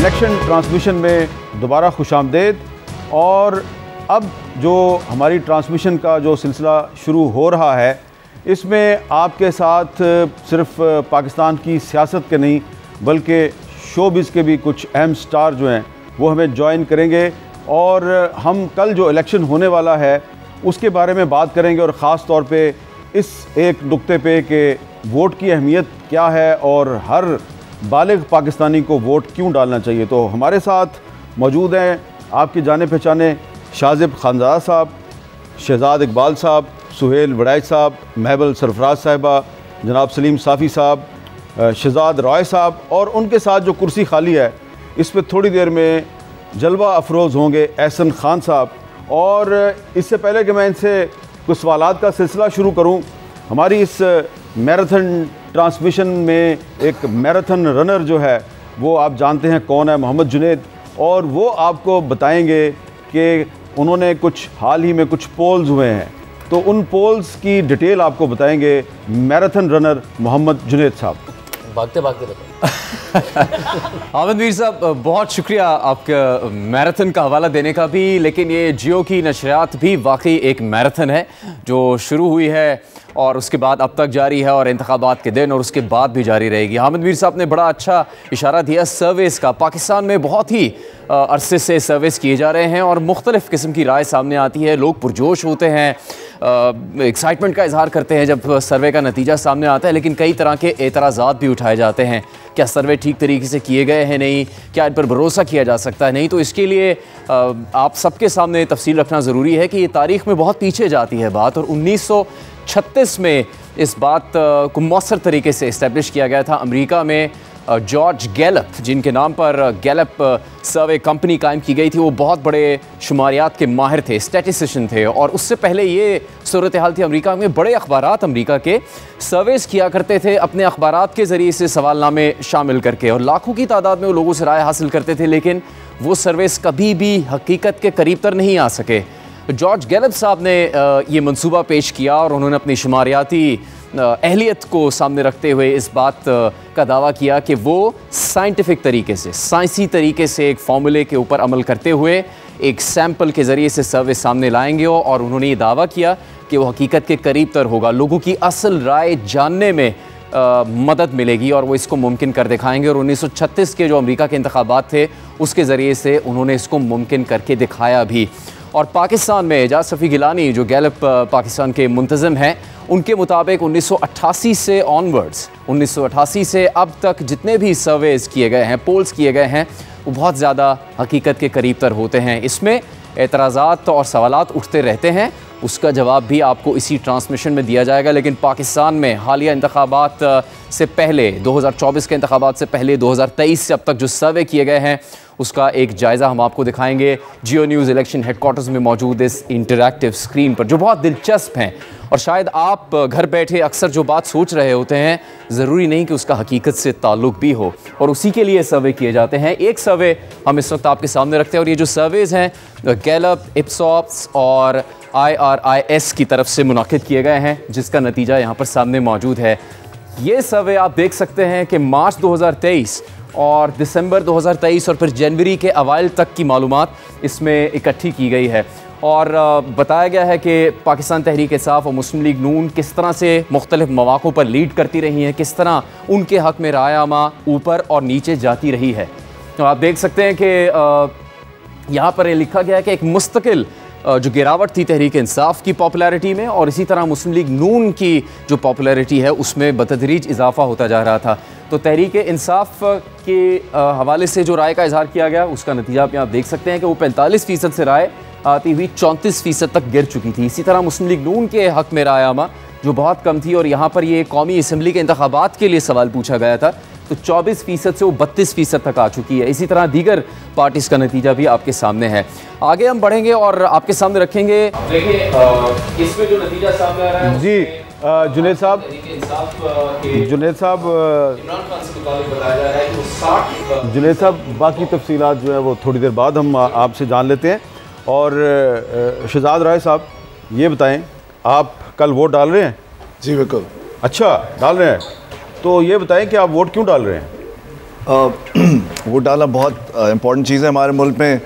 Election transmission में दोबारा खुशामदीद। और अब जो हमारी ट्रांसमिशन का जो सिलसिला शुरू हो रहा है, इसमें आपके साथ सिर्फ पाकिस्तान की सियासत के नहीं बल्कि शोबिज़ के भी कुछ अहम स्टार जो हैं वो हमें ज्वाइन करेंगे और हम कल जो इलेक्शन होने वाला है उसके बारे में बात करेंगे और ख़ास तौर पे इस एक नुक्ते पे कि वोट की अहमियत क्या है और हर बालिग पाकिस्तानी को वोट क्यों डालना चाहिए। तो हमारे साथ मौजूद हैं आपके जाने पहचाने शाजिब खानज़ादा साहब, शहजाद इकबाल साहब, सुहेल वड़ैच साहब, महबल सरफराज साहिबा, जनाब सलीम साफ़ी साहब, शहजाद रॉय साहब, और उनके साथ जो कुर्सी खाली है इस पर थोड़ी देर में जलवा अफरोज़ होंगे एहसन खान साहब। और इससे पहले कि मैं इनसे कुछ सवालात का सिलसिला शुरू करूं, हमारी इस मैराथन ट्रांसमिशन में एक मैराथन रनर जो है वो आप जानते हैं कौन है, मोहम्मद जुनैद, और वो आपको बताएंगे कि उन्होंने कुछ हाल ही में कुछ पोल्स हुए हैं, तो उन पोल्स की डिटेल आपको बताएंगे मैराथन रनर मोहम्मद जुनैद साहब। भागते भागते बताओ। आमद मीर साहब, बहुत शुक्रिया आपका मैराथन का हवाला देने का भी, लेकिन ये जियो की नशरियात भी वाकई एक मैराथन है जो शुरू हुई है और उसके बाद अब तक जारी है और इंतखाबात के दिन और उसके बाद भी जारी रहेगी। हामिद मीर साहब ने बड़ा अच्छा इशारा दिया सर्वेस का। पाकिस्तान में बहुत ही अरसे से सर्वेस किए जा रहे हैं और मुख्तलिफ़ किस्म की राय सामने आती है, लोग पुरजोश होते हैं, एक्साइटमेंट का इजहार करते हैं जब सर्वे का नतीजा सामने आता है, लेकिन कई तरह के एतराज़ात भी उठाए जाते हैं। क्या सर्वे ठीक तरीके से किए गए हैं, नहीं, क्या इन पर भरोसा किया जा सकता है, नहीं। तो इसके लिए आप सबके सामने तफसील रखना ज़रूरी है कि ये तारीख़ में बहुत पीछे जाती है बात, और 1936 में इस बात को मौसर तरीके से इस्टेब्लिश किया गया था। अमेरिका में जॉर्ज गैलप, जिनके नाम पर गैलप सर्वे कंपनी कायम की गई थी, वो बहुत बड़े शुमारियात के माहिर थे, स्टैटिस्टिशियन थे। और उससे पहले ये सूरत हाल थी अमेरिका में, बड़े अखबारात अमेरिका के सर्वेस किया करते थे अपने अखबारात के ज़रिए से सवालनामे शामिल करके, और लाखों की तादाद में वो लोगों से राय हासिल करते थे, लेकिन वो सर्वेस कभी भी हकीकत के करीब तर नहीं आ सके। जॉर्ज गैलप साहब ने ये मंसूबा पेश किया और उन्होंने अपनी शुमारियाती अहलियत को सामने रखते हुए इस बात का दावा किया कि वो साइंटिफिक तरीके से, साइंसी तरीके से एक फार्मूले के ऊपर अमल करते हुए एक सैंपल के ज़रिए से सर्वे सामने लाएंगे, और उन्होंने ये दावा किया कि वो हकीकत के करीब तर होगा, लोगों की असल राय जानने में मदद मिलेगी और वो इसको मुमकिन कर दिखाएंगे। और 1936 के जो अमेरिका के इंतखाबात थे उसके ज़रिए से उन्होंने इसको मुमकिन करके दिखाया भी। और पाकिस्तान में एजाज शफी गिलानी जो गैलप पाकिस्तान के मुंतज़िम हैं, उनके मुताबिक 1988 से ऑनवर्ड्स, 1988 से अब तक जितने भी सर्वेज़ किए गए हैं, पोल्स किए गए हैं, वो बहुत ज़्यादा हकीकत के करीब तर होते हैं। इसमें एतराज़ात और सवालात उठते रहते हैं, उसका जवाब भी आपको इसी ट्रांसमिशन में दिया जाएगा। लेकिन पाकिस्तान में हालिया इंतखाबात से पहले, 2024 के इंतखाबात से पहले 2023 से अब तक जो सर्वे किए गए हैं उसका एक जायज़ा हम आपको दिखाएंगे जियो न्यूज़ इलेक्शन हेडक्वार्टर्स में मौजूद इस इंटरैक्टिव स्क्रीन पर, जो बहुत दिलचस्प हैं। और शायद आप घर बैठे अक्सर जो बात सोच रहे होते हैं, ज़रूरी नहीं कि उसका हकीकत से ताल्लुक़ भी हो, और उसी के लिए सर्वे किए जाते हैं। एक सर्वे हम इस वक्त आपके सामने रखते हैं, और ये जो सर्वेज़ हैं गैलप, इप्सॉस और IRIS की तरफ से मुनाकिद किए गए हैं, जिसका नतीजा यहाँ पर सामने मौजूद है। ये सर्वे आप देख सकते हैं कि मार्च 2023 और दिसंबर 2023 और फिर जनवरी के अवाइल तक की मालूमात इसमें इकट्ठी की गई है, और बताया गया है कि पाकिस्तान तहरीक इंसाफ और मुस्लिम लीग नून किस तरह से मुख्तलिफ मौक़ों पर लीड करती रही हैं, किस तरह उनके हक़ में राय आमा ऊपर और नीचे जाती रही है। तो आप देख सकते हैं कि यहाँ पर लिखा गया है कि एक मुस्तकिल जो गिरावट थी तहरीक इंसाफ की पॉपुलैरिटी में, और इसी तरह मुस्लिम लीग नून की जो पॉपुलैरिटी है उसमें बतदरीज इजाफा होता जा रहा था। तो तहरीक इंसाफ के हवाले से जो राय का इजहार किया गया उसका नतीजा आप देख सकते हैं कि वो 45% से राय आती हुई 34% तक गिर चुकी थी। इसी तरह मुस्लिम लीग नून के हक़ में राय आमा जो बहुत कम थी, और यहाँ पर ये कौमी असम्बली के इंतखाबात के लिए सवाल पूछा गया था, तो 24% से वो 32% तक आ चुकी है। इसी तरह दीगर पार्टीज़ का नतीजा भी आपके सामने है। आगे हम बढ़ेंगे और आपके सामने रखेंगे। देखिए इसमें जो नतीजा सामने आ रहा है जी, जुनैद साहब, जुनैद साहब बाकी तफसीलात जो है वो थोड़ी देर बाद हम आपसे जान लेते हैं। और शहजाद राय साहब ये बताएं, आप कल वोट डाल रहे हैं? जी बिल्कुल। अच्छा, डाल रहे हैं, तो ये बताएं कि आप वोट क्यों डाल रहे हैं? वोट डालना बहुत इम्पॉर्टेंट चीज़ है। हमारे मुल्क में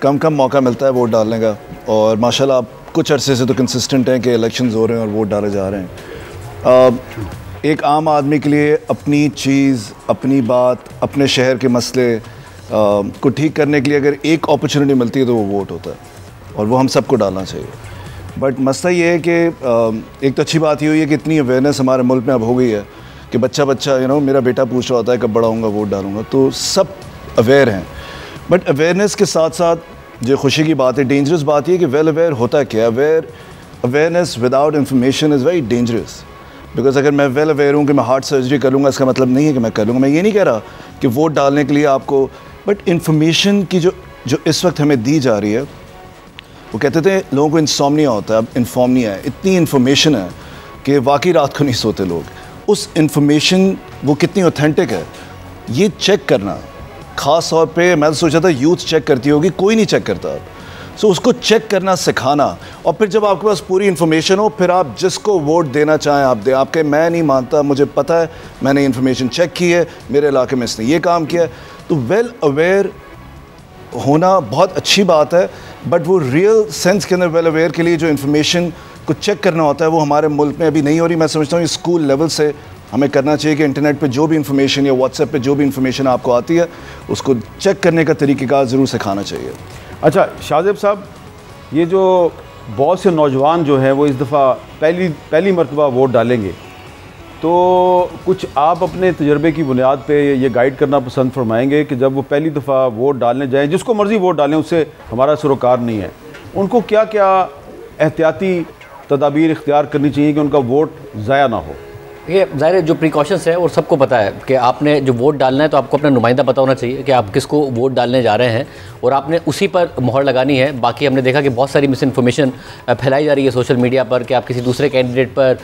कम मौका मिलता है वोट डालने का, और माशाल्लाह आप कुछ अरसे से तो कंसिस्टेंट हैं कि इलेक्शंस हो रहे हैं और वोट डाले जा रहे हैं। एक आम आदमी के लिए अपनी चीज़, अपनी बात, अपने शहर के मसले को ठीक करने के लिए अगर एक अपॉर्चुनिटी मिलती है तो वो वोट होता है, और वो हम सबको डालना चाहिए। बट मसला ये है कि एक तो अच्छी बात ये हुई है कि इतनी अवेयरनेस हमारे मुल्क में अब हो गई है कि बच्चा मेरा बेटा पूछ रहा होता है कब बड़ा होऊंगा वोट डालूंगा, तो सब अवेयर हैं। बट अवेयरनेस के साथ साथ जो खुशी की बात है, डेंजरस बात ये कि वेल अवेयर होता क्या है। Awareness without information is very dangerous. Because अगर मैं वेल अवेयर हूँ कि मैं हार्ट सर्जरी कर लूँगा, इसका मतलब नहीं है कि मैं कर लूँगा। मैं ये नहीं कह रहा कि वोट डालने के लिए आपको, बट इन्फॉर्मेशन की जो इस वक्त हमें दी जा रही है, वो कहते थे लोगों को इंसोम्निया होता है, अब इन्फॉर्मिया है। इतनी इन्फॉर्मेशन है कि वाकई रात को नहीं सोते लोग। उस इन्फॉर्मेशन वो कितनी ऑथेंटिक है ये चेक करना, ख़ास तौर पे मैं तो सोचा था यूथ चेक करती होगी, कोई नहीं चेक करता। सो उसको चेक करना सिखाना, और फिर जब आपके पास पूरी इन्फॉर्मेशन हो, फिर आप जिसको वोट देना चाहें आप दें। आपके मैं नहीं मानता, मुझे पता है, मैंने इन्फॉर्मेशन चेक की है, मेरे इलाके में इसने ये काम किया है। तो वेल अवेयर होना बहुत अच्छी बात है, बट वो रियल सेंस के अंदर वेल अवेयर के लिए जो इन्फॉर्मेशन को चेक करना होता है वो हमारे मुल्क में अभी नहीं हो रही। मैं समझता हूँ स्कूल लेवल से हमें करना चाहिए कि इंटरनेट पे जो भी इंफॉर्मेशन या व्हाट्सएप पे जो भी इंफॉर्मेशन आपको आती है उसको चेक करने का तरीक़ेकार ज़रूर सिखाना चाहिए। अच्छा शाहज़ेब साहब, ये जो बहुत से नौजवान जो हैं वो इस दफ़ा पहली मरतबा वोट डालेंगे, तो कुछ आप अपने तजर्बे की बुनियाद पे ये गाइड करना पसंद फरमाएंगे कि जब वो पहली दफ़ा वोट डालने जाएँ, जिसको मर्ज़ी वोट डालें, उससे हमारा सरोकार नहीं है, उनको क्या क्या एहतियाती तदाबीर इख्तियार करनी चाहिए कि उनका वोट ज़ाया ना हो? ये ज़ाहिर जो प्रिकॉशंस है और सबको पता है कि आपने जो वोट डालना है तो आपको अपना नुमाइंदा पता होना चाहिए कि आप किसको वोट डालने जा रहे हैं, और आपने उसी पर मोहर लगानी है। बाकी हमने देखा कि बहुत सारी मिस इन्फॉर्मेशन फैलाई जा रही है सोशल मीडिया पर कि आप किसी दूसरे कैंडिडेट पर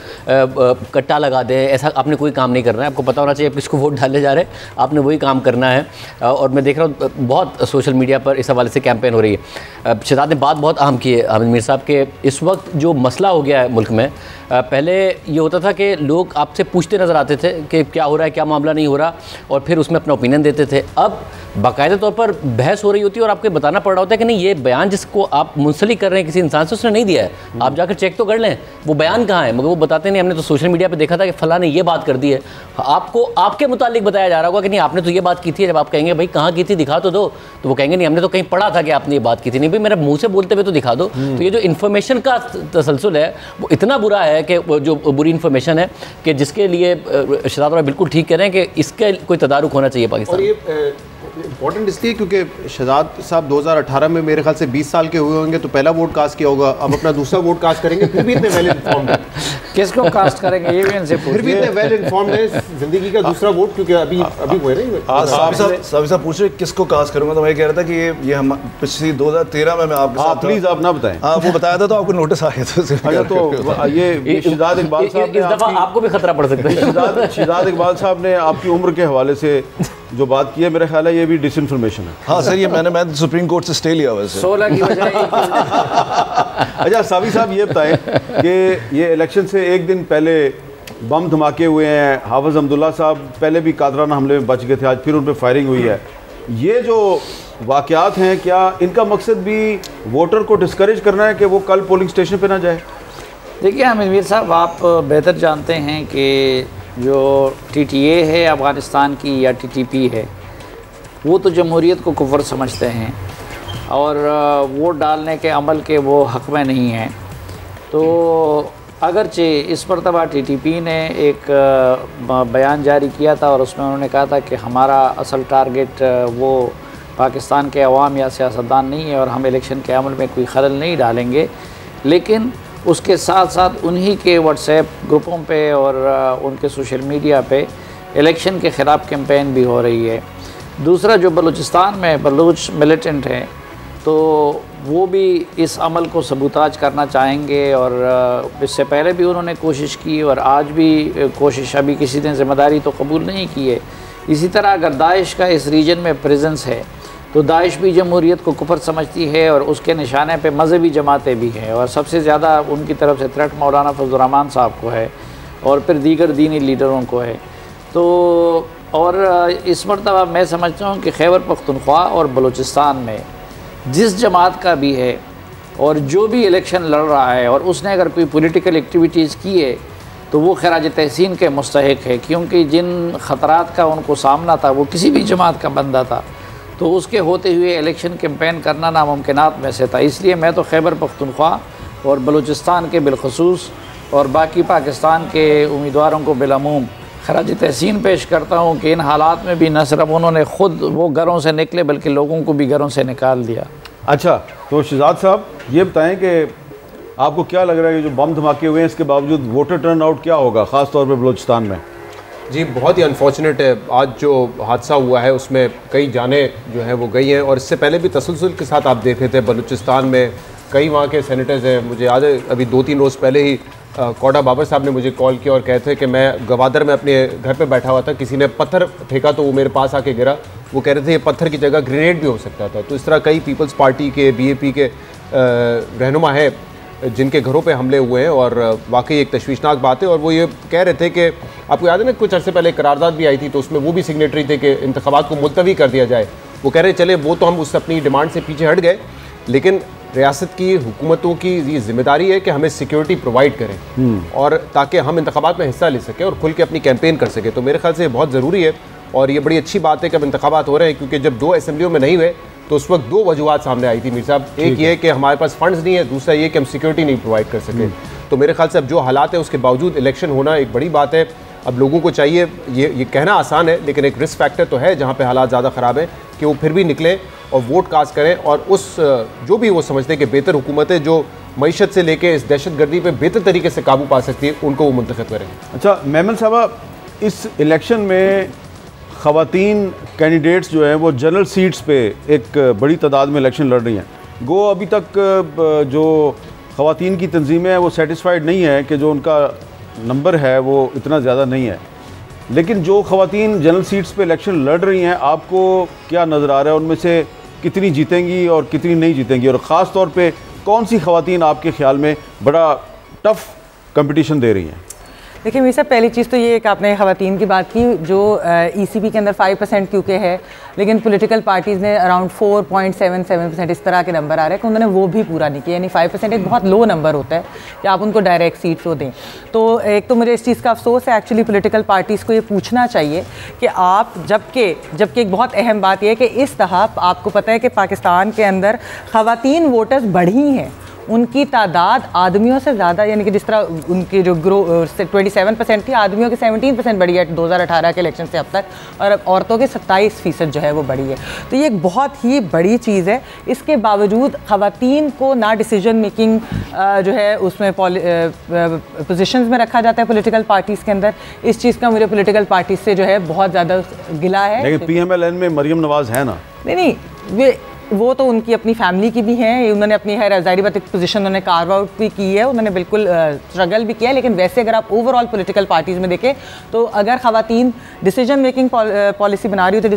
कट्टा लगा दें, ऐसा आपने कोई काम नहीं करना है। आपको पता होना चाहिए आप किसको वोट डालने जा रहे हैं, आपने वही काम करना है। और मैं देख रहा हूँ बहुत सोशल मीडिया पर इस हवाले से कैंपेन हो रही है। शहजाद ने बात बहुत अहम की है हामिद मीर साहब के, इस वक्त जो मसला हो गया है मुल्क में, पहले ये होता था कि लोग आपसे पूछते नज़र आते थे कि क्या हो रहा है, क्या मामला नहीं हो रहा, और फिर उसमें अपना ओपिनियन देते थे। अब बाकायदा तौर पर बहस हो रही होती है और आपको बताना पड़ रहा होता है कि नहीं, ये बयान जिसको आप मुंसलिक कर रहे हैं किसी इंसान से, उसने नहीं दिया है, आप जाकर चेक तो कर लें वो बयान कहाँ है। मगर वो बताते नहीं, हमने तो सोशल मीडिया पर देखा था कि फ़लाँ ने ये बात कर दी है। आपको आपके मुतालिक बताया जा रहा होगा कि नहीं आपने तो ये बात की थी। जब आप कहेंगे भाई कहाँ की थी, दिखा तो दो, तो वो कहेंगे नहीं हमने तो कहीं पढ़ा था कि आपने ये बात की थी। नहीं भाई, मेरा मुँह से बोलते हुए तो दिखा दो। तो ये जो इन्फॉर्मेशन का तसलसल है वो इतना बुरा है कि जो बुरी इन्फॉर्मेशन है कि जिसके लिए शहजाद बिल्कुल ठीक कह रहे हैं कि इसका कोई तदारुक होना चाहिए पाकिस्तान। और ये इम्पोर्टेंट इसलिए क्योंकि शहजाद साहब 2018 में मेरे ख्याल से 20 साल के हुए होंगे तो पहला वोट कास्ट किया होगा, अब अपना दूसरा वोट कास्ट करेंगे, फिर भी इतने वेल इन्फॉर्म्ड है। किसको कास्ट करेंगे ये भी इनसे पूछिए। फिर भी इतने वेल इन्फॉर्म्ड है जिंदगी का दूसरा वोट, क्योंकि अभी हुए नहीं। साहब पूछ रहे किसको कास्ट करूँगा, तो मैं कह रहा था कि ये हम पिछली 2013 में मैं आपके साथ, प्लीज़ आप ना बताएं। हाँ वो बताया था तो आपको नोटिस आ गया था। अच्छा, तो ये शहजाद इकबाल साहब इस दफ़ा आपको भी खतरा पड़ सकता है। शहजाद इकबाल साहब ने आपकी उम्र के हवाले से जो बात की है, मेरा ख्याल है ये भी डिसइंफॉर्मेशन है। हाँ सर, ये मैंने सुप्रीम कोर्ट से स्टे लिया वैसे 16 की बजाय। अच्छा सावी साहब ये बताएं कि ये इलेक्शन से एक दिन पहले बम धमाके हुए हैं, हाफिज अब्दुल्ला साहब पहले भी कादराना हमले में बच गए थे, आज फिर उन पर फायरिंग हुई है। ये जो वाक़यात हैं, क्या इनका मकसद भी वोटर को डिस्करेज करना है कि वो कल पोलिंग स्टेशन पर ना जाए? देखिए हामिद मीर साहब, आप बेहतर जानते हैं कि जो TTA है अफ़गानिस्तान की या TTP है, वो तो जमहूरियत को कुफ्र समझते हैं और वोट डालने के अमल के वो हक़ में नहीं हैं। तो अगरचे इस मरतबा TTP ने एक बयान जारी किया था और उसमें उन्होंने कहा था कि हमारा असल टारगेट वो पाकिस्तान के अवाम या सियासतदान नहीं है और हम इलेक्शन के अमल में कोई खलल नहीं डालेंगे, लेकिन उसके साथ साथ उन्हीं के व्हाट्सएप ग्रुपों पे और उनके सोशल मीडिया पे इलेक्शन के ख़िलाफ़ कैंपेन भी हो रही है। दूसरा, जो बलूचिस्तान में बलूच मिलिटेंट हैं तो वो भी इस अमल को सबूताज करना चाहेंगे और इससे पहले भी उन्होंने कोशिश की और आज भी कोशिश, अभी किसी ने ज़िम्मेदारी तो कबूल नहीं की है। इसी तरह अगर दाइश का इस रीजन में प्रेजेंस है तो दाइश भी जमहूरियत को कुफर समझती है और उसके निशाने पे मज़हबी जमातें भी हैं, और सबसे ज़्यादा उनकी तरफ से थ्रेट मौलाना फजलुर रहमान साहब को है और फिर दीगर दीनी लीडरों को है। तो और इस मरतबा मैं समझता हूँ कि खैबर पख्तूनख्वा और बलूचिस्तान में जिस जमात का भी है और जो भी इलेक्शन लड़ रहा है और उसने अगर कोई पॉलिटिकल एक्टिविटीज़ की है तो वो खराज तहसीन के मुस्तहिक है, क्योंकि जिन ख़तरात का उनको सामना था वो किसी भी जमात का बंदा था, तो उसके होते हुए इलेक्शन कैंपेन करना नामुमकिनात में से था। इसलिए मैं तो खैबर पख्तूनख्वा और बलूचिस्तान के बिलखसूस और बाकी पाकिस्तान के उम्मीदवारों को बिलअमूम खराज तहसीन पेश करता हूँ कि इन हालात में भी न सिर्फ उन्होंने ख़ुद वो घरों से निकले बल्कि लोगों को भी घरों से निकाल दिया। अच्छा, तो शहजाद साहब ये बताएं कि आपको क्या लग रहा है कि जो बम धमाके हुए हैं इसके बावजूद वोटर टर्न आउट क्या होगा, ख़ास तौर पर बलूचिस्तान में? जी, बहुत ही अनफॉर्चुनेट है। आज जो हादसा हुआ है उसमें कई जानें जो हैं वो गई हैं, और इससे पहले भी तसलसल के साथ आप देख रहे थे बलूचिस्तान में कई वहाँ के सेनेटर्स हैं। मुझे याद है अभी 2-3 रोज़ पहले ही कोटा बाबर साहब ने मुझे कॉल किया और कहते थे कि मैं गवादर में अपने घर पे बैठा हुआ था, किसी ने पत्थर फेंका तो वो मेरे पास आके गिरा। वो कह रहे थे ये पत्थर की जगह ग्रेनेड भी हो सकता था। तो इस तरह कई पीपल्स पार्टी के BAP के रहनुमा हैं जिनके घरों पे हमले हुए हैं, और वाकई एक तशवीशनाक बात है। और वो ये कह रहे थे कि आपको याद है ना, कुछ अर्से पहले करारदाद भी आई थी तो उसमें वो भी सिग्नेटरी थे कि इंतखाबात को मुलतवी कर दिया जाए। वो कह रहे चले वो तो हम उस अपनी डिमांड से पीछे हट गए, लेकिन रियासत की हुकूमतों की ये जिम्मेदारी है कि हमें सिक्योरिटी प्रोवाइड करें और ताकि हम इंतखाबात में हिस्सा ले सकें और खुल के अपनी कैंपेन कर सकें। तो मेरे ख्याल से बहुत ज़रूरी है, और ये बड़ी अच्छी बात है कि अब इंतखाबात हो रहे हैं, क्योंकि जब 2 असम्बलियों में नहीं हुए तो उस वक्त 2 वजूहत सामने आई थी मीर साहब। एक ये कि हमारे पास फंड्स नहीं है, दूसरा ये कि हम सिक्योरिटी नहीं प्रोवाइड कर सके। तो मेरे ख्याल से अब जो हालात है उसके बावजूद इलेक्शन होना एक बड़ी बात है। अब लोगों को चाहिए, ये कहना आसान है लेकिन एक रिस्क फैक्टर तो है जहाँ पे हालात ज़्यादा ख़राब हैं, कि वो फिर भी निकलें और वोट कास्ट करें, और उस जो भी वो समझते हैं कि बेहतर हुकूमत है जो मईशत से लेके इस दहशतगर्दी पे बेहतर तरीके से काबू पा सकती है, उनको वो मुंतखब करें। अच्छा मेमन साहब, इस इलेक्शन में ख़वातीन कैंडिडेट्स जो हैं वो जनरल सीट्स पे एक बड़ी तादाद में इलेक्शन लड़ रही हैं। गो अभी तक जो ख़वातीन की तंजीमें हैं वो सेटिस्फाइड नहीं है कि जो उनका नंबर है वो इतना ज़्यादा नहीं है, लेकिन जो ख़वातीन जनरल सीट्स पे इलेक्शन लड़ रही हैं, आपको क्या नज़र आ रहा है उनमें से कितनी जीतेंगी और कितनी नहीं जीतेंगी, और ख़ास तौर पे कौन सी ख़वातीन आपके ख्याल में बड़ा टफ़ कंपटीशन दे रही हैं? देखिए मीर साहब, पहली चीज़ तो ये कि आपने ख़वातीन की बात की, जो ECB के अंदर 5% क्योंकि है, लेकिन पॉलिटिकल पार्टीज़ ने अराउंड 4.77% इस तरह के नंबर आ रहे हैं कि उन्होंने वो भी पूरा नहीं किया। यानी 5% एक बहुत लो नंबर होता है कि आप उनको डायरेक्ट सीट्स वो दें। तो एक तो मुझे इस चीज़ का अफसोस है, एक्चुअली पॉलिटिकल पार्टीज़ को ये पूछना चाहिए कि आप जबकि एक बहुत अहम बात यह है कि इस दफ़ा आपको पता है कि पाकिस्तान के अंदर ख़वातीन वोटर्स बढ़ी हैं, उनकी तादाद आदमियों से ज़्यादा, यानी कि जिस तरह उनकी जो 27% थी, आदमियों की 17% बढ़ी है 2018 के इलेक्शन से अब तक, और औरतों के 27% जो है वो बढ़ी है। तो ये एक बहुत ही बड़ी चीज़ है। इसके बावजूद ख़वातीन को ना डिसीजन मेकिंग जो है उसमें पोजीशंस में रखा जाता है पॉलिटिकल पार्टीज़ के अंदर। इस चीज़ का मुझे पॉलिटिकल पार्टीज से जो है बहुत ज़्यादा गिला है। लेकिन PMLN में मरियम नवाज़ है ना? नहीं, वो तो उनकी अपनी फैमिली की भी हैं, उन्होंने अपनी है ज़ाहिर बात एक पोजीशन उन्होंने कार्व आउट भी की है, उन्होंने बिल्कुल स्ट्रगल भी किया है। लेकिन वैसे अगर आप ओवरऑल पॉलिटिकल पार्टीज़ में देखें तो अगर ख़वातीन डिसीजन मेकिंग पॉलिसी बना रही होती,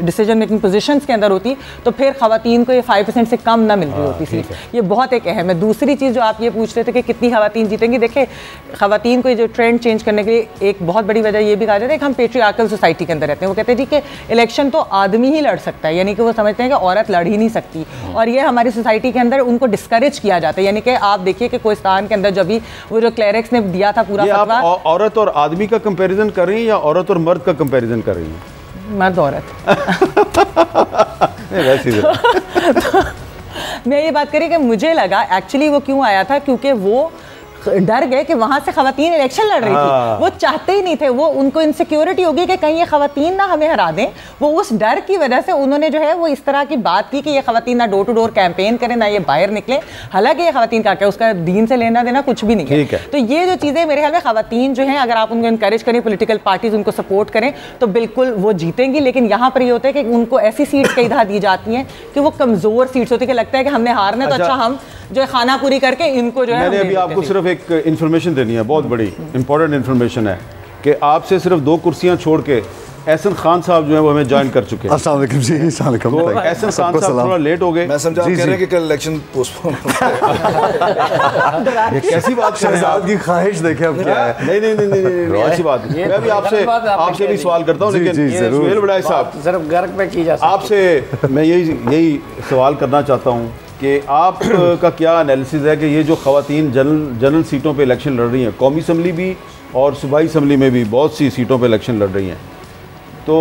डिसीजन मेकिंग पोजीशंस के अंदर होती, तो फिर ख़वातीन को ये 5% से कम ना मिल रही होती सीट। ये बहुत एक अहम है। दूसरी चीज़ जो आप ये पूछ रहे थे कि कितनी ख़वातीन जीतेंगी, देखें ख़वातीन को ये जो ट्रेंड चेंज करने के लिए एक बहुत बड़ी वजह ये भी कहा जाता है कि हम पेट्रियार्कल सोसाइटी के अंदर रहते हैं। वो कहते हैं जी कि इलेक्शन तो आदमी ही लड़ सकता है, यानी कि वो समझते हैं कि औरत लड़ ही नहीं सकती, और ये हमारी सोसाइटी के अंदर उनको डिस्करेज किया जाता है। यानी कि आप देखिए कि कोहिस्तान के अंदर जब भी वो जो क्लेरिक्स ने दिया था पूरा फतवा, औरत और आदमी का कंपैरिजन कर रही हैं या औरत और मर्द का कंपैरिजन कर रही हैं? मर्द औरत मैं ये बात करी कि मुझे लगा एक्चुअली वो क्यों आया था, क्योंकि वो डर गए कि वहाँ से ख़वातीन इलेक्शन लड़ रही थी, वो चाहते ही नहीं थे, वो उनको इनसिक्योरिटी होगी कि कहीं ये ख़वातीन ना हमें हरा दें। वो उस डर की वजह से उन्होंने जो है वो इस तरह की बात की कि ये ख़वातीन ना डोर टू डोर कैंपेन करें, ना ये बाहर निकले। हालांकि ये ख़वातीन का क्या, उसका दीन से लेना देना कुछ भी नहीं है। तो ये जो चीज़ें मेरे ख्याल में ख़वातीन जो हैं, अगर आप उनको इनकरेज करें, पॉलिटिकल पार्टीज़ उनको सपोर्ट करें तो बिल्कुल वो जीतेंगी। लेकिन यहाँ पर ये होता है कि उनको ऐसी सीट्स कई दफ़ा दी जाती हैं कि वो कमज़ोर सीट्स होती है, कि लगता है कि हमने हारना तो अच्छा हम जो है खाना पूरी करके इनको जो है। मैंने अभी आपको सिर्फ एक इन्फॉर्मेशन देनी है, बहुत बड़ी इंपॉर्टेंट इन्फॉर्मेशन है कि आपसे सिर्फ 2 कुर्सियां छोड़ के एहसन खान साहब जो है वो हमें ज्वाइन कर चुके हैं। अस्सलाम वालेकुम जी। अस्सलाम वालेकुम। तो एहसन खान साहब थोड़ा लेट हो गए। मैं समझा आप कह रहे हैं कि कल इलेक्शन पोस्टपोन ये कैसी बात कर रहे हैं आप? की ख्वाहिश देखें अब क्या है। नहीं ऐसी बात नहीं। मैं भी आपसे भी सवाल करता हूँ, लेकिन सुहेल बड़ाई साहब सिर्फ गर्क में की जा सकती है। आपसे मैं यही सवाल करना चाहता हूँ कि आप का क्या एनालिसिस है कि ये जो ख़वातीन जनरल सीटों पे इलेक्शन लड़ रही हैं, कौमी असम्बली भी और सूबाई असम्बली में भी बहुत सी सीटों पे इलेक्शन लड़ रही हैं, तो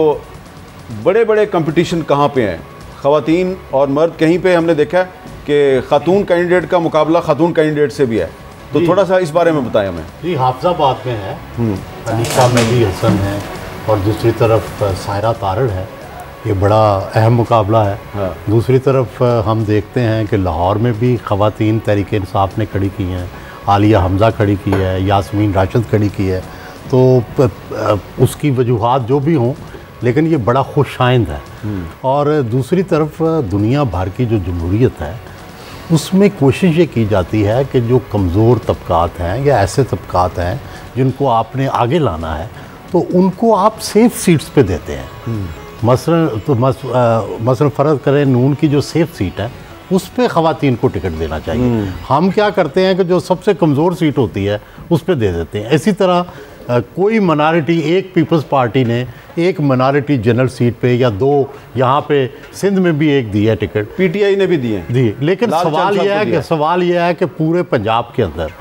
बड़े बड़े कंपटीशन कहाँ पे हैं? ख़वातीन और मर्द कहीं पे हमने देखा है कि खातून कैंडिडेट का मुकाबला खातून कैंडिडेट से भी है, तो थोड़ा सा इस बारे में बताएं हमें। जी, हाफिजाबाद में है, अलीशा मेहदी हसन है और दूसरी तरफ सायरा तारड़ है। ये बड़ा अहम मुकाबला है। हाँ। दूसरी तरफ हम देखते हैं कि लाहौर में भी ख़वातीन तहरीक इंसाफ ने खड़ी की हैं, आलिया हमज़ा खड़ी की है, यास्मीन राशिद खड़ी की है, तो उसकी वजूहात जो भी हों, लेकिन ये बड़ा खुशाइंद है। और दूसरी तरफ दुनिया भर की जो जमहूरियत है उसमें कोशिश ये की जाती है कि जो कमज़ोर तबकात हैं या ऐसे तबकात हैं जिनको आपने आगे लाना है, तो उनको आप सेफ़ सीट्स पे देते हैं। मसलन फ़र्ज़ करें नून की जो सेफ़ सीट है उस पर ख़वातीन को टिकट देना चाहिए। हम क्या करते हैं कि जो सबसे कमज़ोर सीट होती है उस पर दे देते हैं। इसी तरह कोई मिनॉरिटी, एक पीपल्स पार्टी ने एक मिनॉरिटी जनरल सीट पे या दो, यहाँ पे सिंध में भी एक दी है टिकट, पीटीआई ने भी दिए दी, लेकिन सवाल यह है कि पूरे पंजाब के अंदर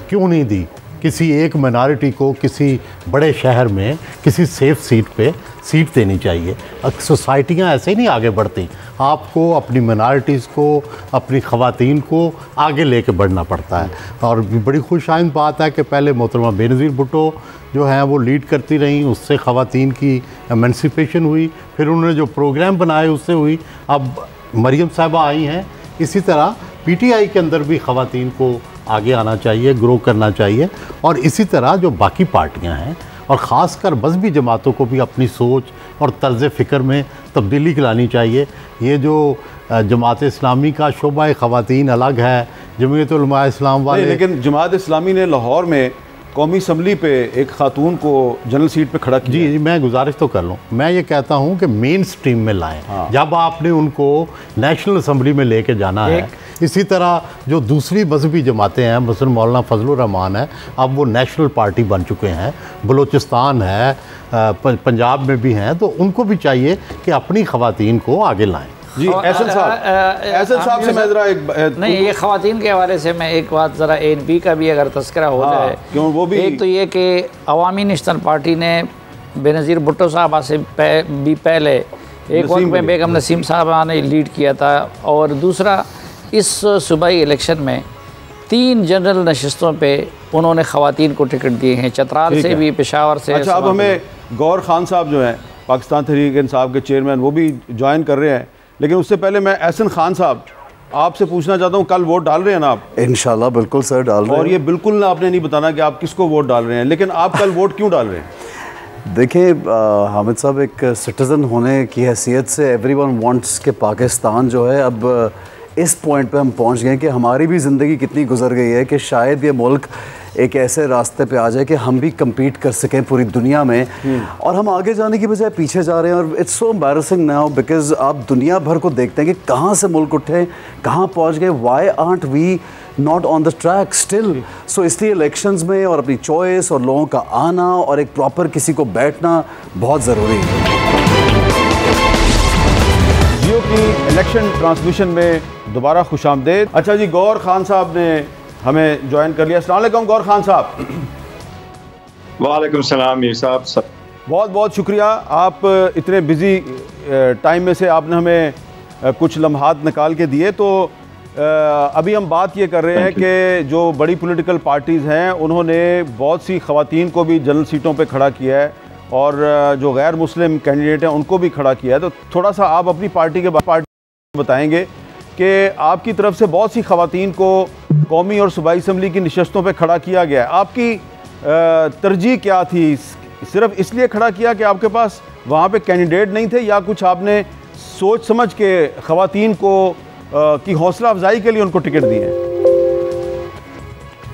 क्यों नहीं दी किसी एक मिनॉरिटी को किसी बड़े शहर में किसी सेफ सीट पे सीट देनी चाहिए। सोसाइटियाँ ऐसे ही नहीं आगे बढ़ती, आपको अपनी मिनॉरिटीज़ को, अपनी ख़वातीन को आगे लेके बढ़ना पड़ता है। और बड़ी खुशाइंद बात है कि पहले मोहतरमा बेनज़ीर भुट्टो जो हैं वो लीड करती रहीं, उससे ख़वातीन की एमेंसिपेशन हुई, फिर उन्होंने जो प्रोग्राम बनाए उससे हुई, अब मरियम साहिबा आई हैं। इसी तरह पीटीआई के अंदर भी ख़वातीन को आगे आना चाहिए, ग्रो करना चाहिए। और इसी तरह जो बाकी पार्टियां हैं और ख़ासकर मज़हबी जमातों को भी अपनी सोच और तर्ज़ फ़िक्र में तब्दीली लानी चाहिए। ये जो जमात इस्लामी का शोबा ख़वातीन अलग है, जमीयत उलमा इस्लाम वाले, लेकिन जमात इस्लामी ने लाहौर में कौमी असम्बली पे एक खातून को जनरल सीट पे खड़ा किया। जी, मैं गुजारिश तो कर लूँ, मैं ये कहता हूँ कि मेन स्ट्रीम में लाएं। हाँ। जब आपने उनको नेशनल असम्बली में लेके जाना है, इसी तरह जो दूसरी मजहबी जमातें हैं, मसलन मौलाना फजलुर रहमान है, अब वो नेशनल पार्टी बन चुके हैं, बलूचिस्तान है, पंजाब में भी हैं, तो उनको भी चाहिए कि अपनी ख़वातीन को आगे लाएं। जी, एहसन साहब से मैं ज़रा एक नहीं, ये ख़वातीन के हवाले से मैं एक बात ज़रा ANP का भी अगर तस्करा हो जाए, क्यों वो भी, एक तो ये कि अवामी नेशनल पार्टी ने बेनज़ीर भुट्टो साहबा से भी पहले एक वक्त में बेगम नसीम साहबा ने लीड किया था, और दूसरा इस सूबाई इलेक्शन में 3 जनरल नशिस्तों पे उन्होंने ख़वातीन को टिकट दिए हैं, चतराल से भी, पेशावर से। अच्छा, अब हमें गौर खान साहब जो हैं पाकिस्तान तहरीक इंसाफ के चेयरमैन, वो भी ज्वाइन कर रहे हैं, लेकिन उससे पहले मैं एहसन खान साहब आपसे पूछना चाहता हूँ, कल वोट डाल रहे हैं ना आप? इंशाल्लाह बिल्कुल सर, डाल रहे हैं। और ये बिल्कुल ना आपने नहीं बताना कि आप किसको वोट डाल रहे हैं, लेकिन आप कल वोट क्यों डाल रहे हैं? देखिए हामिद साहब, एक सिटीज़न होने की हैसियत से एवरीवन वांट्स कि पाकिस्तान जो है अब इस पॉइंट पे हम पहुंच गए कि हमारी भी ज़िंदगी कितनी गुजर गई है कि शायद ये मुल्क एक ऐसे रास्ते पे आ जाए कि हम भी compete कर सकें पूरी दुनिया में, और हम आगे जाने की बजाय पीछे जा रहे हैं। और it's so embarrassing now because आप दुनिया भर को देखते हैं कि कहाँ से मुल्क उठे, कहाँ पहुँच गए, why aren't we not on the track still. So इसलिए इलेक्शंस में और अपनी चॉइस और लोगों का आना और एक प्रॉपर किसी को बैठना बहुत ज़रूरी है। जियो की इलेक्शन ट्रांसमिशन में दोबारा खुशामदेद। अच्छा जी, गौर खान साहब ने हमें ज्वाइन कर लिया। अस्सलाम वालेकुम गौर खान साहब। वालेकुम सलाम मीर साहब। बहुत बहुत शुक्रिया, आप इतने बिज़ी टाइम में से आपने हमें कुछ लम्हात निकाल के दिए। तो अभी हम बात ये कर रहे हैं कि जो बड़ी पॉलिटिकल पार्टीज़ हैं उन्होंने बहुत सी ख़वातीन को भी जनरल सीटों पे खड़ा किया है, और जो गैर मुस्लिम कैंडिडेट हैं उनको भी खड़ा किया है। तो थोड़ा सा आप अपनी पार्टी के बताएंगे कि आपकी तरफ से बहुत सी ख़वातीन को कौमी और सूबाई असम्बली की नशस्तों पे खड़ा किया गया है, आपकी तरजीह क्या थी? सिर्फ इसलिए खड़ा किया कि आपके पास वहाँ पे कैंडिडेट नहीं थे, या कुछ आपने सोच समझ के ख़वातीन को की हौसला अफजाई के लिए उनको टिकट दिए?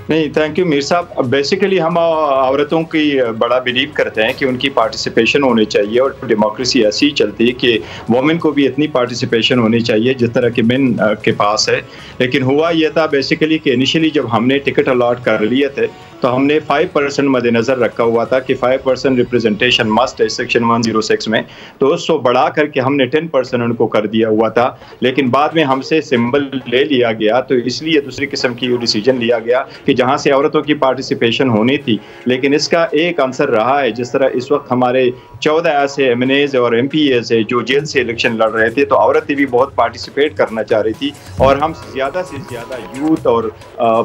नहीं, थैंक यू मीर साहब। बेसिकली हम औरतों की बड़ा बिलीव करते हैं कि उनकी पार्टिसिपेशन होनी चाहिए और डेमोक्रेसी ऐसी ही चलती है कि वुमेन को भी इतनी पार्टिसिपेशन होनी चाहिए जिस तरह के मेन के पास है। लेकिन हुआ यह था बेसिकली कि इनिशियली जब हमने टिकट अलॉट कर लिए थे तो हमने 5% मद्देनज़र रखा हुआ था कि 5% रिप्रेजेंटेशन मस्ट है सेक्शन 106 में, तो उसको बढ़ा करके हमने 10% उनको कर दिया हुआ था। लेकिन बाद में हमसे सिंबल ले लिया गया, तो इसलिए दूसरी किस्म की डिसीजन लिया गया कि जहाँ से औरतों की पार्टिसिपेशन होनी थी। लेकिन इसका एक आंसर रहा है, जिस तरह इस वक्त हमारे 14 ऐसे MNAs और MPAs है जो जेल से इलेक्शन लड़ रहे थे, तो औरतें भी बहुत पार्टिसिपेट करना चाह रही थी और हम ज़्यादा से ज़्यादा यूथ और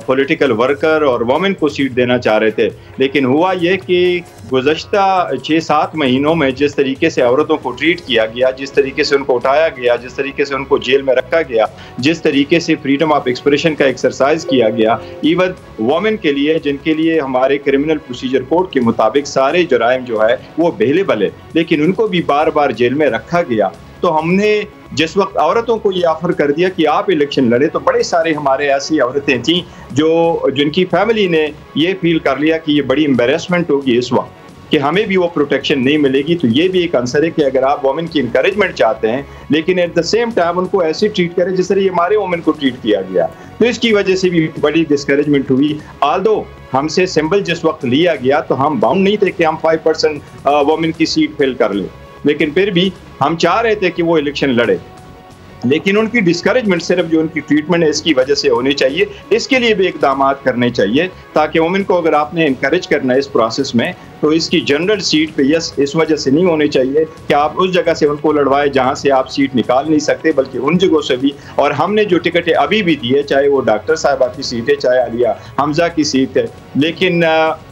पॉलिटिकल वर्कर और वुमेन को सीट देना चाह रहे थे। लेकिन हुआ ये कि गुज़श्ता 6-7 महीनों में जिस तरीके से औरतों को ट्रीट किया गया, जिस तरीके से उनको उठाया गया, जिस तरीके से उनको जेल में रखा गया, जिस तरीके से फ्रीडम ऑफ एक्सप्रेशन का एक्सरसाइज किया गया, इवन वुमेन के लिए जिनके लिए हमारे क्रिमिनल प्रोसीजर कोड के मुताबिक सारे जराइम जो है वो अवेलेबल है, लेकिन उनको भी बार बार जेल में रखा गया। तो हमने जिस वक्त औरतों को ये ऑफर कर दिया कि आप इलेक्शन लड़े, तो बड़े सारे हमारे ऐसी औरतें थीं जिनकी फैमिली ने ये फील कर लिया कि ये बड़ी एम्बेरसमेंट होगी इस वक्त कि हमें भी वो प्रोटेक्शन नहीं मिलेगी। तो ये भी एक आंसर है कि अगर आप वुमेन की इंकरेजमेंट चाहते हैं, लेकिन एट द सेम टाइम उनको ऐसे ट्रीट करें जिस तरह हमारे वुमेन को ट्रीट किया गया, तो इसकी वजह से भी बड़ी डिस्करेजमेंट हुई। आल्दो हमसे सिंबल जिस वक्त लिया गया तो हम बाउंड नहीं थे कि हम 5% वुमेन की सीट फिल कर लें, लेकिन फिर भी हम चाह रहे थे कि वो इलेक्शन लड़े। लेकिन उनकी डिस्करेजमेंट सिर्फ जो उनकी ट्रीटमेंट है इसकी वजह से होनी चाहिए। इसके लिए भी इकदाम करने चाहिए ताकि वुमेन को अगर आपने इनकरेज करना है इस प्रोसेस में, तो इसकी जनरल सीट पे यस इस वजह से नहीं होनी चाहिए कि आप उस जगह से उनको लड़वाए जहां से आप सीट निकाल नहीं सकते, बल्कि उन जगहों से भी। और हमने जो टिकटें अभी भी दी है, चाहे वो डॉक्टर साहिबा की सीट है, चाहे आलिया हमजा की सीट है, लेकिन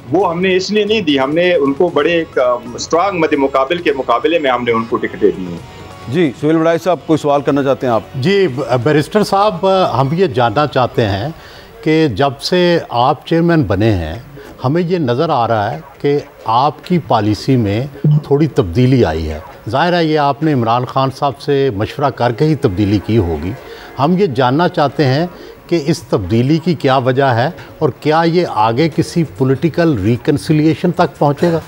वो हमने इसलिए नहीं दी, हमने उनको बड़े स्ट्रांग मद मुकाबिल के मुकाबले में हमने उनको टिकटें दी हैं। जी सुहेल बड़ाई साहब, कोई सवाल करना चाहते हैं आप? जी बैरिस्टर साहब, हम ये जानना चाहते हैं कि जब से आप चेयरमैन बने हैं हमें ये नज़र आ रहा है कि आपकी पॉलिसी में थोड़ी तब्दीली आई है। ज़ाहिर है ये आपने इमरान खान साहब से मशवरा करके ही तब्दीली की होगी। हम ये जानना चाहते हैं कि इस तब्दीली की क्या वजह है और क्या ये आगे किसी पॉलिटिकल रिकन्सिलिएशन तक पहुँचेगा?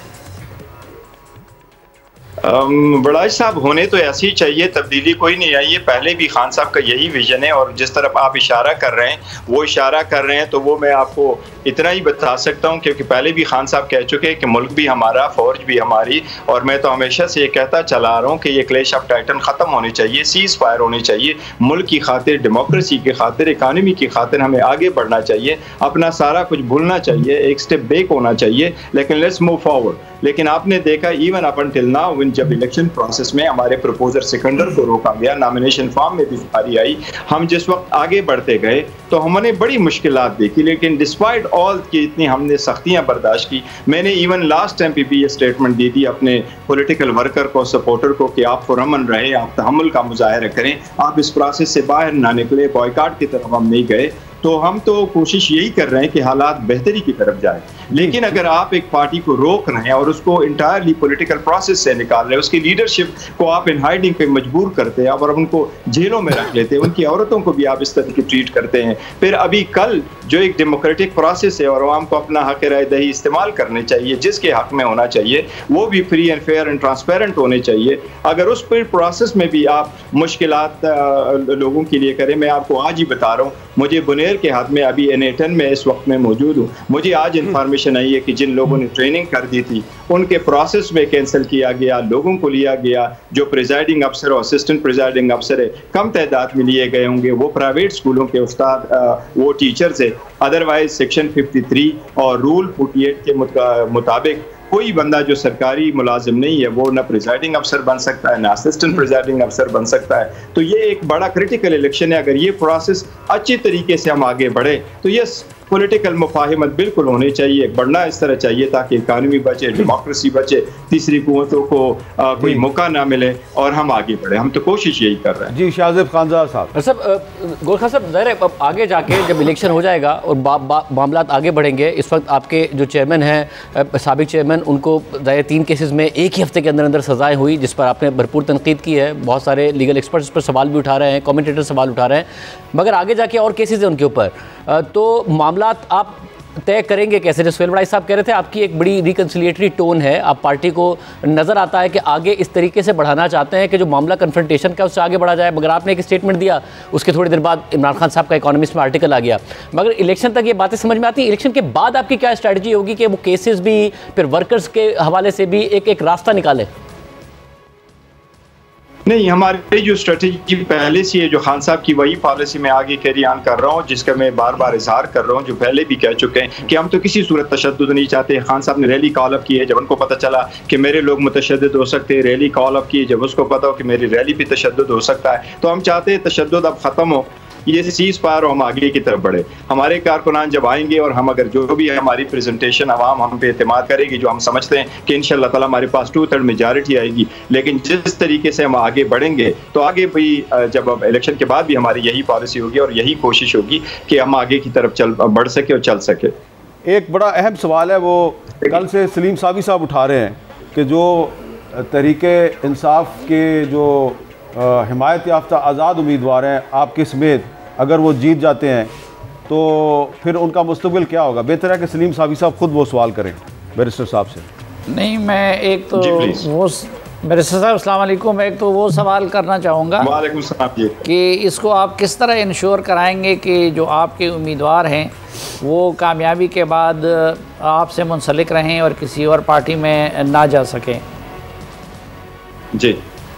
बड़ाई साहब, होने तो ऐसी ही चाहिए, तब्दीली कोई नहीं आई है। पहले भी खान साहब का यही विजन है और जिस तरफ आप इशारा कर रहे हैं वो इशारा कर रहे हैं, तो वो मैं आपको इतना ही बता सकता हूं क्योंकि पहले भी खान साहब कह चुके हैं कि मुल्क भी हमारा, फौज भी हमारी, और मैं तो हमेशा से ये कहता चला आ रहा हूँ कि ये क्लैश ऑफ टाइटन ख़त्म होनी चाहिए, सीज़ फायर होनी चाहिए। मुल्क की खातिर, डेमोक्रेसी की खातिर, इकानमी की खातिर हमें आगे बढ़ना चाहिए, अपना सारा कुछ भूलना चाहिए, एक स्टेप बैक होना चाहिए, लेकिन लेट्स मूव फॉरवर्ड। लेकिन आपने देखा इवन अप अंटिल नाउ, जब इलेक्शन प्रोसेस में हमारे प्रपोजर सिकंदर को रोका गया, नॉमिनेशन फॉर्म में भी फारी आई, हम जिस वक्त आगे बढ़ते गए तो हमने बड़ी मुश्किलात देखी, लेकिन डिस्पाइट ऑल की इतनी हमने सख्तियां बर्दाश्त की। मैंने इवन लास्ट टाइम भी ये स्टेटमेंट दी थी अपने पॉलिटिकल वर्कर को, सपोर्टर को, कि आप पुरअमन रहे, आप तहम्मुल का मुजाहिरा करें, आप इस प्रोसेस से बाहर ना निकले, बॉयकॉट की तरफ हम नहीं गए। तो हम तो कोशिश यही कर रहे हैं कि हालात बेहतरी की तरफ जाए, लेकिन अगर आप एक पार्टी को रोक रहे हैं और उसको इंटायरली पॉलिटिकल प्रोसेस से निकाल रहे हैं, उसकी लीडरशिप को आप इन हाइडिंग पे मजबूर करते हैं और उनको जेलों में रख लेते हैं, उनकी औरतों को भी आप इस तरह की ट्रीट करते हैं। फिर अभी कल जो एक डेमोक्रेटिक प्रोसेस है और आवाम को अपना हक राय दही इस्तेमाल करने चाहिए, जिसके हक में होना चाहिए, वो भी free and fair and transparent होने चाहिए। अगर उस पर प्रोसेस में भी आप मुश्किलात लोगों के लिए करें, मैं आपको आज ही बता रहा हूँ, मुझे बुनेर के हाथ में अभी NA10 में इस वक्त में मौजूद हूँ, मुझे आज इंफॉर्मेशन आई है कि जिन लोगों ने ट्रेनिंग कर दी थी उनके प्रोसेस में कैंसिल किया गया, लोगों को लिया गया जो प्रिजाइडिंग अफसर और असिस्टेंट प्रिजाइडिंग अफसर है, कम तादाद में लिए गए होंगे, वो प्राइवेट स्कूलों के उस्ताद, वो टीचर्स है। अदरवाइज सेक्शन 53 और रूल 48 के मुताबिक कोई बंदा जो सरकारी मुलाजिम नहीं है वो ना प्रिजाइडिंग अफसर बन सकता है, ना असिस्टेंट प्रिजाइडिंग अफसर बन सकता है। तो ये एक बड़ा क्रिटिकल इलेक्शन है। अगर ये प्रोसेस अच्छी तरीके से हम आगे बढ़े तो ये पॉलिटिकल मुफाहिमत बिल्कुल होनी चाहिए, बढ़ना इस तरह चाहिए ताकि इकानमी बचे, डेमोक्रेसी बचे, तीसरी कुव्वतों को कोई मौका ना मिले और हम आगे बढ़े। हम तो कोशिश यही कर रहे हैं। जी शाहज़ेब खानज़ाद साहब। गोरखा साहब, ज़ाहिर है अब आगे जाके जब इलेक्शन हो जाएगा और मामला आगे बढ़ेंगे, इस वक्त आपके जो चेयरमैन हैं, साबिक चेयरमैन, उनको ज़ाहिर 3 केसेस में एक ही हफ्ते के अंदर अंदर सज़ाएँ हुई, जिस पर आपने भरपूर तनकीद की है। बहुत सारे लीगल एक्सपर्ट्स पर सवाल भी उठा रहे हैं, कमेंटेटर सवाल उठा रहे हैं, मगर आगे जाके और केसेस हैं उनके ऊपर। तो मामला आप तय करेंगे कैसे? जैसे सुहेल बड़ाई साहब कह रहे थे, आपकी एक बड़ी रिकन्सिलिएटरी टोन है, आप पार्टी को नज़र आता है कि आगे इस तरीके से बढ़ाना चाहते हैं कि जो मामला कन्फ्रंटेशन का उससे आगे बढ़ा जाए। मगर आपने एक स्टेटमेंट दिया, उसके थोड़ी देर बाद इमरान खान साहब का इकोनॉमिस्ट में आर्टिकल आ गया। मगर इलेक्शन तक ये बातें समझ में आती, इलेक्शन के बाद आपकी क्या स्ट्रैटेजी होगी कि वो केसेस भी फिर वर्कर्स के हवाले से भी एक रास्ता निकालें? नहीं, हमारी जो स्ट्रेटेजी पहले से है, जो खान साहब की वही पॉलिसी में आगे कैरी ऑन कर रहा हूँ, जिसका मैं बार बार इजहार कर रहा हूँ, जो पहले भी कह चुके हैं कि हम तो किसी सूरत तशद्दुद नहीं चाहते। खान साहब ने रैली कॉल अप की है, जब उनको पता चला कि मेरे लोग मुतशद्दिद हो सकते हैं, रैली कॉल अप की, जब उसको पता हो कि मेरी रैली भी तशद्दुद हो सकता है, तो हम चाहते हैं तशद्दुद अब ख़त्म हो, ये सीज फायर, हम आगे की तरफ बढ़े। हमारे कारकुनान जब आएंगे और हम अगर जो भी हमारी प्रेजेंटेशन अवाम हम पे एतमाद करेगी, जो हम समझते हैं कि इंशाअल्लाह ताला हमारे पास 2/3 मेजॉरिटी आएगी, लेकिन जिस तरीके से हम आगे बढ़ेंगे तो आगे भी जब अब इलेक्शन के बाद भी हमारी यही पॉलिसी होगी और यही कोशिश होगी कि हम आगे की तरफ बढ़ सके और चल सके। एक बड़ा अहम सवाल है, वो कल से सलीम साबी साहब उठा रहे हैं कि जो तरीके इंसाफ के जो हिमायत याफ्ता आज़ाद उम्मीदवार हैं आपके समेत, अगर वो जीत जाते हैं तो फिर उनका मुस्तकबिल क्या होगा? बेहतर है कि सलीम साबी साहब खुद वो सवाल करें बैरिस्टर साहब से। नहीं, मैं एक तो वो बैरिस्टर साहब अस्सलाम वालेकुम, एक तो वो सवाल करना चाहूँगा वालेकुम सलाम जी, कि इसको आप किस तरह इंश्योर कराएंगे कि जो आपके उम्मीदवार हैं वो कामयाबी के बाद आपसे मुंसलिक रहें और किसी और पार्टी में ना जा सकें? जी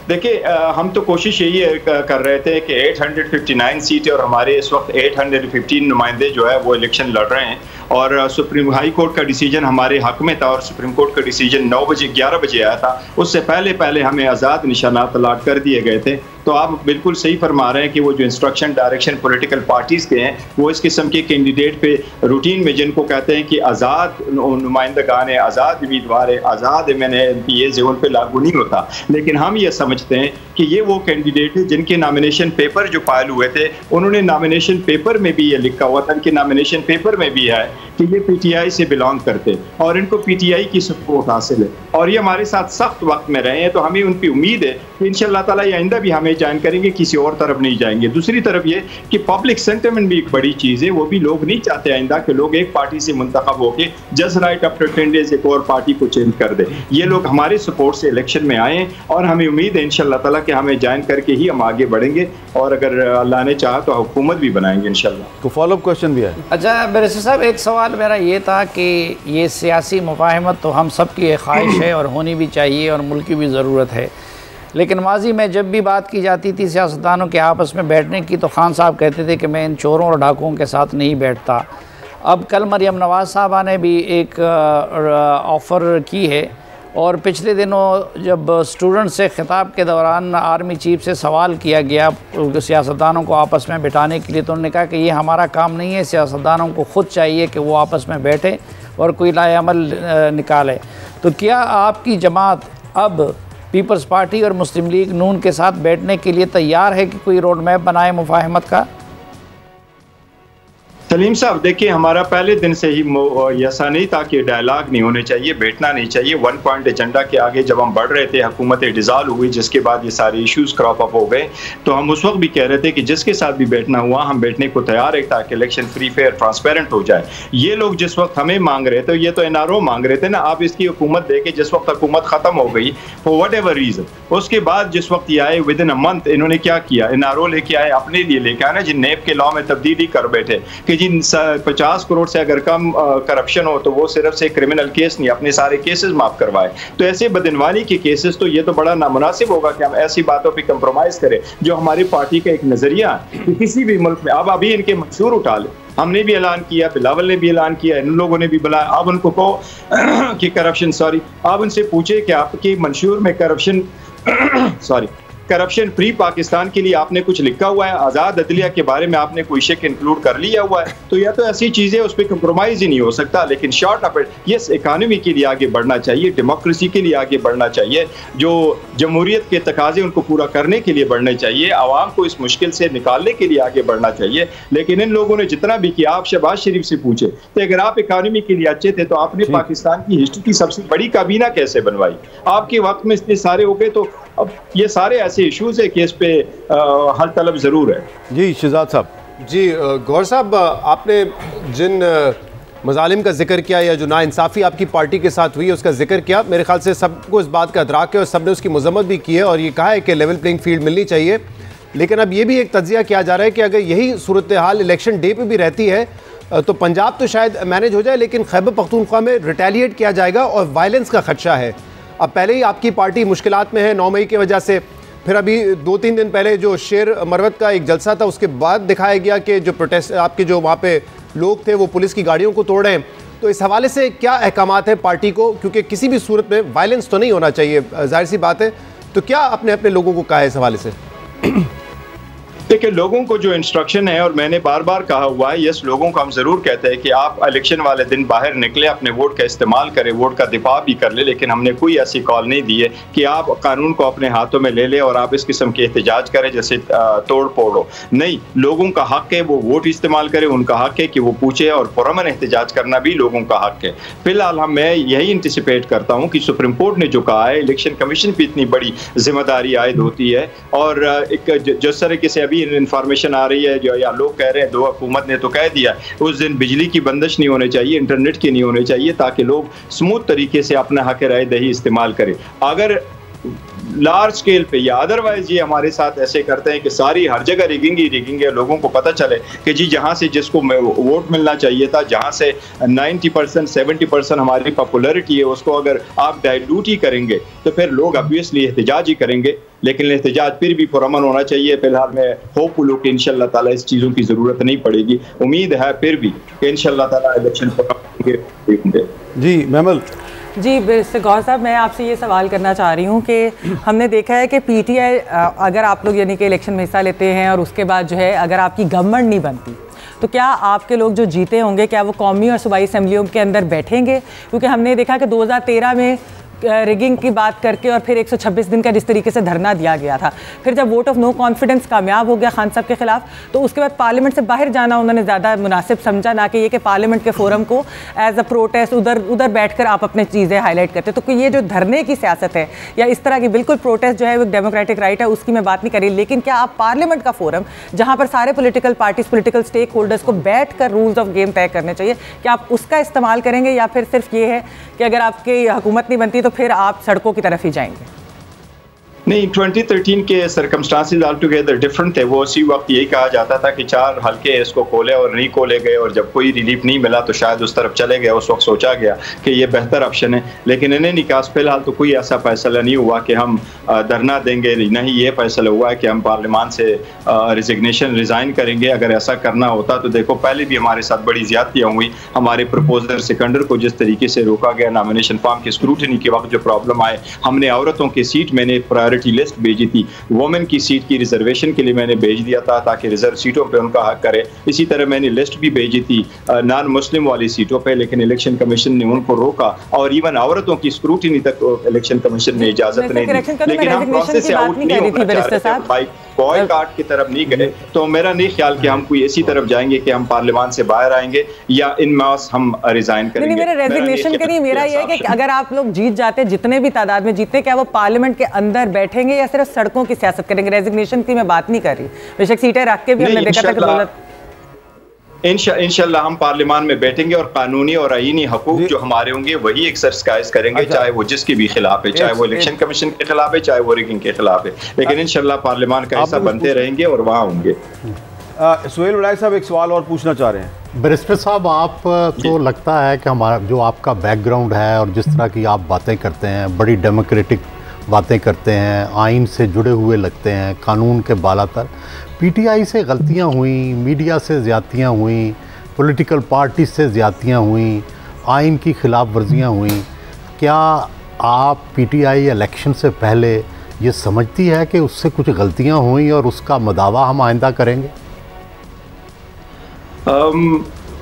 देखिए, हम तो कोशिश यही कर रहे थे कि 859 सीटें और हमारे इस वक्त 815 नुमाइंदे जो है वो इलेक्शन लड़ रहे हैं, और सुप्रीम हाई कोर्ट का डिसीजन हमारे हक में था और सुप्रीम कोर्ट का डिसीजन 11 बजे आया था। उससे पहले हमें आज़ाद निशानात अलाट कर दिए गए थे। तो आप बिल्कुल सही फरमा रहे हैं कि वो जो इंस्ट्रक्शन डायरेक्शन पॉलिटिकल पार्टीज़ के हैं, वो इस किस्म के कैंडिडेट पे रूटीन में जिनको कहते हैं कि आज़ाद नुमाइंदगान है, आज़ाद उम्मीदवार है, आज़ाद MPAs उन पर लागू नहीं होता। लेकिन हम ये समझते हैं कि ये वो कैंडिडेट है जिनके नॉमिनेशन पेपर जो फाइल हुए थे, उन्होंने नॉमिनेशन पेपर में भी ये लिखा हुआ था, उनके नॉमिनेशन पेपर में भी है कि ये PTI से बिलोंग करते और इनको PTI की सपोर्ट हासिल है और ये हमारे साथ सख्त वक्त में रहे हैं। तो हमें उन पर उम्मीद है कि इंशाअल्लाह ताला ये आइंदा भी हमें ज्वाइन करेंगे, किसी और तरफ नहीं जाएंगे। दूसरी तरफ ये कि पब्लिक सेंटिमेंट भी एक बड़ी चीज़ है, वो भी लोग नहीं चाहते आइंदा कि लोग एक पार्टी से मुंतखब होकर जस्ट राइट आफ्टर 10 डेज एक और पार्टी को चेंज कर दे। ये लोग हमारे सपोर्ट से इलेक्शन में आए और हमें उम्मीद है इंशाअल्लाह ताला कि हमें ज्वाइन करके ही हम आगे बढ़ेंगे और अगर अल्लाह ने चाहा तो हुकूमत भी बनाएंगे इंशाअल्लाह। तो फॉलोअप क्वेश्चन भी है। अच्छा बैरिस्टर साहब, एक सवाल मेरा ये था कि ये सियासी मुफाहमत तो हम सब की एक ख्वाहिश है और होनी भी चाहिए और मुल्क की भी ज़रूरत है, लेकिन माजी में जब भी बात की जाती थी सियासतदानों के आपस में बैठने की तो खान साहब कहते थे कि मैं इन चोरों और डाकुओं के साथ नहीं बैठता। अब कल मरियम नवाज़ साहबा ने भी एक ऑफ़र की है और पिछले दिनों जब स्टूडेंट से खिताब के दौरान आर्मी चीफ से सवाल किया गया सियासतदानों को आपस में बिठाने के लिए, तो उन्होंने कहा कि ये हमारा काम नहीं है, सियासतदानों को ख़ुद चाहिए कि वो आपस में बैठे और कोई लाएअमल निकाले। तो क्या आपकी जमात अब पीपल्स पार्टी और मुस्लिम लीग नून के साथ बैठने के लिए तैयार है कि कोई रोड मैप बनाए मुफाहमत का? सलीम साहब देखिए, हमारा पहले दिन से ही ऐसा नहीं था कि डायलॉग नहीं होने चाहिए, बैठना नहीं चाहिए। 1 पॉइंट एजेंडा के आगे जब हम बढ़ रहे थे, हुकूमत डिज़ाल्व हुई, जिसके बाद ये सारे इश्यूज क्रॉप अप हो गए, तो हम उस वक्त भी कह रहे थे कि जिसके साथ भी बैठना हुआ हम बैठने को तैयार है ताकि इलेक्शन फ्री फेयर ट्रांसपेरेंट हो जाए। ये लोग जिस वक्त हमें मांग रहे थे, ये तो NRO मांग रहे थे ना, आप इसकी हुकूमत देके जिस वक्त हुकूमत ख़त्म हो गई फॉर वट एवर रीज़न, उसके बाद जिस वक्त ये आए विद इन अ मंथ, इन्होंने क्या किया, NRO लेके आए, अपने लिए लेके आए ना, जिन नेब के लॉ में तब्दीली कर बैठे कि जिन 50 करोड़ से अगर कम करप्शन हो तो वो सिर्फ से क्रिमिनल केस नहीं, अपने सारे केसेस माफ करवाए। तो ऐसे बदनवानी के केसेस, तो ये तो बड़ा नामुनासिब होगा कि हम ऐसी बातों पे कंप्रोमाइज करें जो हमारी पार्टी का एक नजरिया है कि किसी भी मुल्क में। अब अभी इनके मंशूर उठा ले, हमने भी ऐलान किया, बिलावल ने भी ऐलान किया, इन लोगों ने भी बुलाया। अब उनको कहो कि करप्शन, आप उनसे पूछे कि आपके मंशूर में करप्शन करप्शन फ्री पाकिस्तान के लिए आपने कुछ लिखा हुआ है, आज़ाद अदलिया के बारे में आपने कोई शेक इंक्लूड कर लिया हुआ है, तो या तो ऐसी चीज़ें उस पर कंप्रोमाइज़ ही नहीं हो सकता। लेकिन short of it, yes, economy के लिए आगे बढ़ना चाहिए, डेमोक्रेसी के लिए आगे बढ़ना चाहिए, जो जमहूरियत के तकाजे उनको पूरा करने के लिए बढ़ने चाहिए, आवाम को इस मुश्किल से निकालने के लिए आगे बढ़ना चाहिए। लेकिन इन लोगों ने जितना भी किया, आप शहबाज शरीफ से पूछे तो अगर आप इकानमी के लिए अच्छे थे तो आपने पाकिस्तान की हिस्ट्री की सबसे बड़ी काबीना कैसे बनवाई? आपके वक्त में इतने सारे हो गए, तो अब ये सारे ऐसे इश्यूज है कि इस पे हल तलब ज़रूर है। जी शहजाद साहब। जी गौहर साहब, आपने जिन मजालिम का जिक्र किया या जो नाइंसाफ़ी आपकी पार्टी के साथ हुई है उसका जिक्र किया। मेरे ख्याल से सबको इस बात का अदराक है और सब ने उसकी मजम्मत भी की है और ये कहा है कि लेवल प्लेइंग फील्ड मिलनी चाहिए। लेकिन अब ये भी एक तज्जिया किया जा रहा है कि अगर यही सूरत हाल इलेक्शन डे पे भी रहती है तो पंजाब तो शायद मैनेज हो जाए, लेकिन खैबर पख्तूनख्वा में रिटेलिएट किया जाएगा और वायलेंस का खदशा है। अब पहले ही आपकी पार्टी मुश्किलात में है 9 मई की वजह से, फिर अभी 2-3 दिन पहले जो शेर मरवत का एक जलसा था उसके बाद दिखाया गया कि जो प्रोटेस्ट आपके जो वहाँ पे लोग थे वो पुलिस की गाड़ियों को तोड़ रहे हैं। तो इस हवाले से क्या अहकामात है पार्टी को, क्योंकि किसी भी सूरत में वायलेंस तो नहीं होना चाहिए, जाहिर सी बात है। तो क्या आपने अपने लोगों को कहा है इस हवाले से? देखिए, लोगों को जो इंस्ट्रक्शन है, और मैंने बार बार कहा हुआ है, यस लोगों को हम ज़रूर कहते हैं कि आप इलेक्शन वाले दिन बाहर निकले, अपने वोट का इस्तेमाल करें, वोट का दिफा भी कर ले, लेकिन हमने कोई ऐसी कॉल नहीं दी है कि आप कानून को अपने हाथों में ले लें और आप इस किस्म के एहतजाज करें जैसे तोड़ फोड़ हो। नहीं, लोगों का हक है वो वोट इस्तेमाल करें, उनका हक है कि वो पूछे, और पुरअमन एहतजाज करना भी लोगों का हक है। फिलहाल मैं यही इंटिसिपेट करता हूँ कि सुप्रीम कोर्ट ने जो कहा है, इलेक्शन कमीशन पर इतनी बड़ी जिम्मेदारी आयद होती है, और एक जिस तरीके से अभी इंफॉर्मेशन आ रही है जो या लोग कह रहे हैं, दो हुकूमत ने तो कह दिया उस दिन बिजली की बंदिश नहीं होनी चाहिए, इंटरनेट की नहीं होनी चाहिए, ताकि लोग स्मूथ तरीके से अपना हक राय दही इस्तेमाल करें। अगर लार्ज स्केल पे या अदरवाइज ये हमारे साथ ऐसे करते हैं कि सारी हर जगह रिगिंग है, लोगों को पता चले कि जी जहाँ से जिसको वोट मिलना चाहिए था, जहाँ से 90% 70% हमारी पॉपुलैरिटी है, उसको अगर आप डाइल्यूट ही करेंगे तो फिर लोग ऑब्वियसली एहतजाज ही करेंगे। लेकिन एहतजाज फिर भी पुरअमन होना चाहिए। फिलहाल मैं होपफुल हूँ कि इंशाअल्लाह ताला इस चीज़ों की ज़रूरत नहीं पड़ेगी। उम्मीद है फिर भी कि इंशाअल्लाह ताला इलेक्शन होंगे। जी महमल जी, मिस्टर गौहर साहब, मैं आपसे ये सवाल करना चाह रही हूँ कि हमने देखा है कि पीटीआई अगर आप लोग यानी कि इलेक्शन में हिस्सा लेते हैं और उसके बाद जो है अगर आपकी गवर्नमेंट नहीं बनती तो क्या आपके लोग जो जीते होंगे क्या वो कौमी और सूबाई असम्बलियों के अंदर बैठेंगे? क्योंकि हमने देखा कि 2013 में रिगिंग की बात करके और फिर 126 दिन का जिस तरीके से धरना दिया गया था, फिर जब वोट ऑफ नो कॉन्फिडेंस कामयाब हो गया खान साहब के खिलाफ, तो उसके बाद पार्लियामेंट से बाहर जाना उन्होंने ज़्यादा मुनासिब समझा, ना कि ये कि पार्लियामेंट के फोरम को एज अ प्रोटेस्ट उधर बैठकर आप अपनी चीज़ें हाईलाइट करते। तो ये जो धरने की सियासत है या इस तरह की बिल्कुल प्रोटेस्ट जो है वो डेमोक्रेटिक राइट है, उसकी मैं बात नहीं करी, लेकिन क्या आप पार्लियामेंट का फोरम जहाँ पर सारे political parties political stakeholders को बैठ कर रूल्स ऑफ गेम तय करने चाहिए, क्या आप उसका इस्तेमाल करेंगे या फिर सिर्फ ये है कि अगर आपकी हुकूमत नहीं बनती तो फिर आप सड़कों की तरफ ही जाएंगे? नहीं, 2013 के सर्कमस्टांसिस ऑल टुगेदर डिफरेंट थे। वो उसी वक्त यही कहा जाता था कि 4 हल्के इसको खोले और नहीं खोले गए, और जब कोई रिलीफ नहीं मिला तो शायद उस तरफ चले गए। उस वक्त सोचा गया कि ये बेहतर ऑप्शन है, लेकिन इन्हें निकास फिलहाल तो कोई ऐसा फैसला नहीं हुआ कि हम धरना देंगे। नहीं, ये फैसला हुआ है कि हम पार्लियामान से रिज़ाइन करेंगे। अगर ऐसा करना होता तो देखो पहले भी हमारे साथ बड़ी ज़्यादतियाँ हुई। हमारे प्रपोजर सिकंदर को जिस तरीके से रोका गया, नॉमिनेशन फॉर्म की स्क्रूटनी के वक्त जो प्रॉब्लम आए, हमने औरतों की सीट मैंने लिस्ट भेजी थी, वुमेन की सीट की रिजर्वेशन के लिए मैंने भेज दिया था ताकि रिजर्व सीटों पे उनका हक करे। इसी तरह मैंने लिस्ट भी भेजी थी नॉन मुस्लिम वाली सीटों पे, लेकिन इलेक्शन कमीशन ने उनको रोका, और इवन औरतों की स्क्रूटनी तक इलेक्शन कमीशन ने इजाजत नहीं दी। लेकिन हम प्रोसेस से आउट नहीं होना चाह रहे थे, बॉयकॉट की तरफ नहीं गए। तो मेरा नहीं ख्याल कि हम कोई ऐसी तरफ जाएंगे कि हम पार्लियामान से बाहर आएंगे या इन मास हम रिजाइन करेंगे। नहीं, मेरा रेजिग्नेशन करिए। मेरा ये है कि अगर आप लोग जीत जाते, जितने भी तादाद में जीतते, क्या वो पार्लियामेंट के अंदर बैठेंगे या सिर्फ सड़कों की सियासत करेंगे? रेजिग्नेशन की मैं बात नहीं कर रही, बेशक सीटें रख के भी हमने देखा था कि दौलत इंशाअल्लाह हम पार्लियामान में बैठेंगे और कानूनी और आईनी हकूक जो हमारे होंगे वही एक्सरसाइज करेंगे, चाहे वो जिसके भी खिलाफ है, चाहे वो इलेक्शन कमीशन के खिलाफ है, चाहे वो रिगिंग के खिलाफ है, लेकिन इंशाअल्लाह पार्लियामान का हिस्सा बनते रहेंगे और वहाँ होंगे। सुहेल वड़ाइक साहब एक सवाल और पूछना चाह रहे हैं। बैरिस्टर साहब, आप तो लगता है कि हमारा जो आपका बैकग्राउंड है और जिस तरह की आप बातें करते हैं, बड़ी डेमोक्रेटिक बातें करते हैं, आइन से जुड़े हुए लगते हैं, कानून के बालातर। पीटीआई से गलतियां हुई, मीडिया से ज़्यादतियां हुई, पॉलिटिकल पार्टी से ज़्यादतियां हुई, आइन की खिलाफ वर्जियाँ हुई। क्या आप पीटीआई इलेक्शन से पहले ये समझती है कि उससे कुछ गलतियां हुई और उसका मदावा हम आइंदा करेंगे?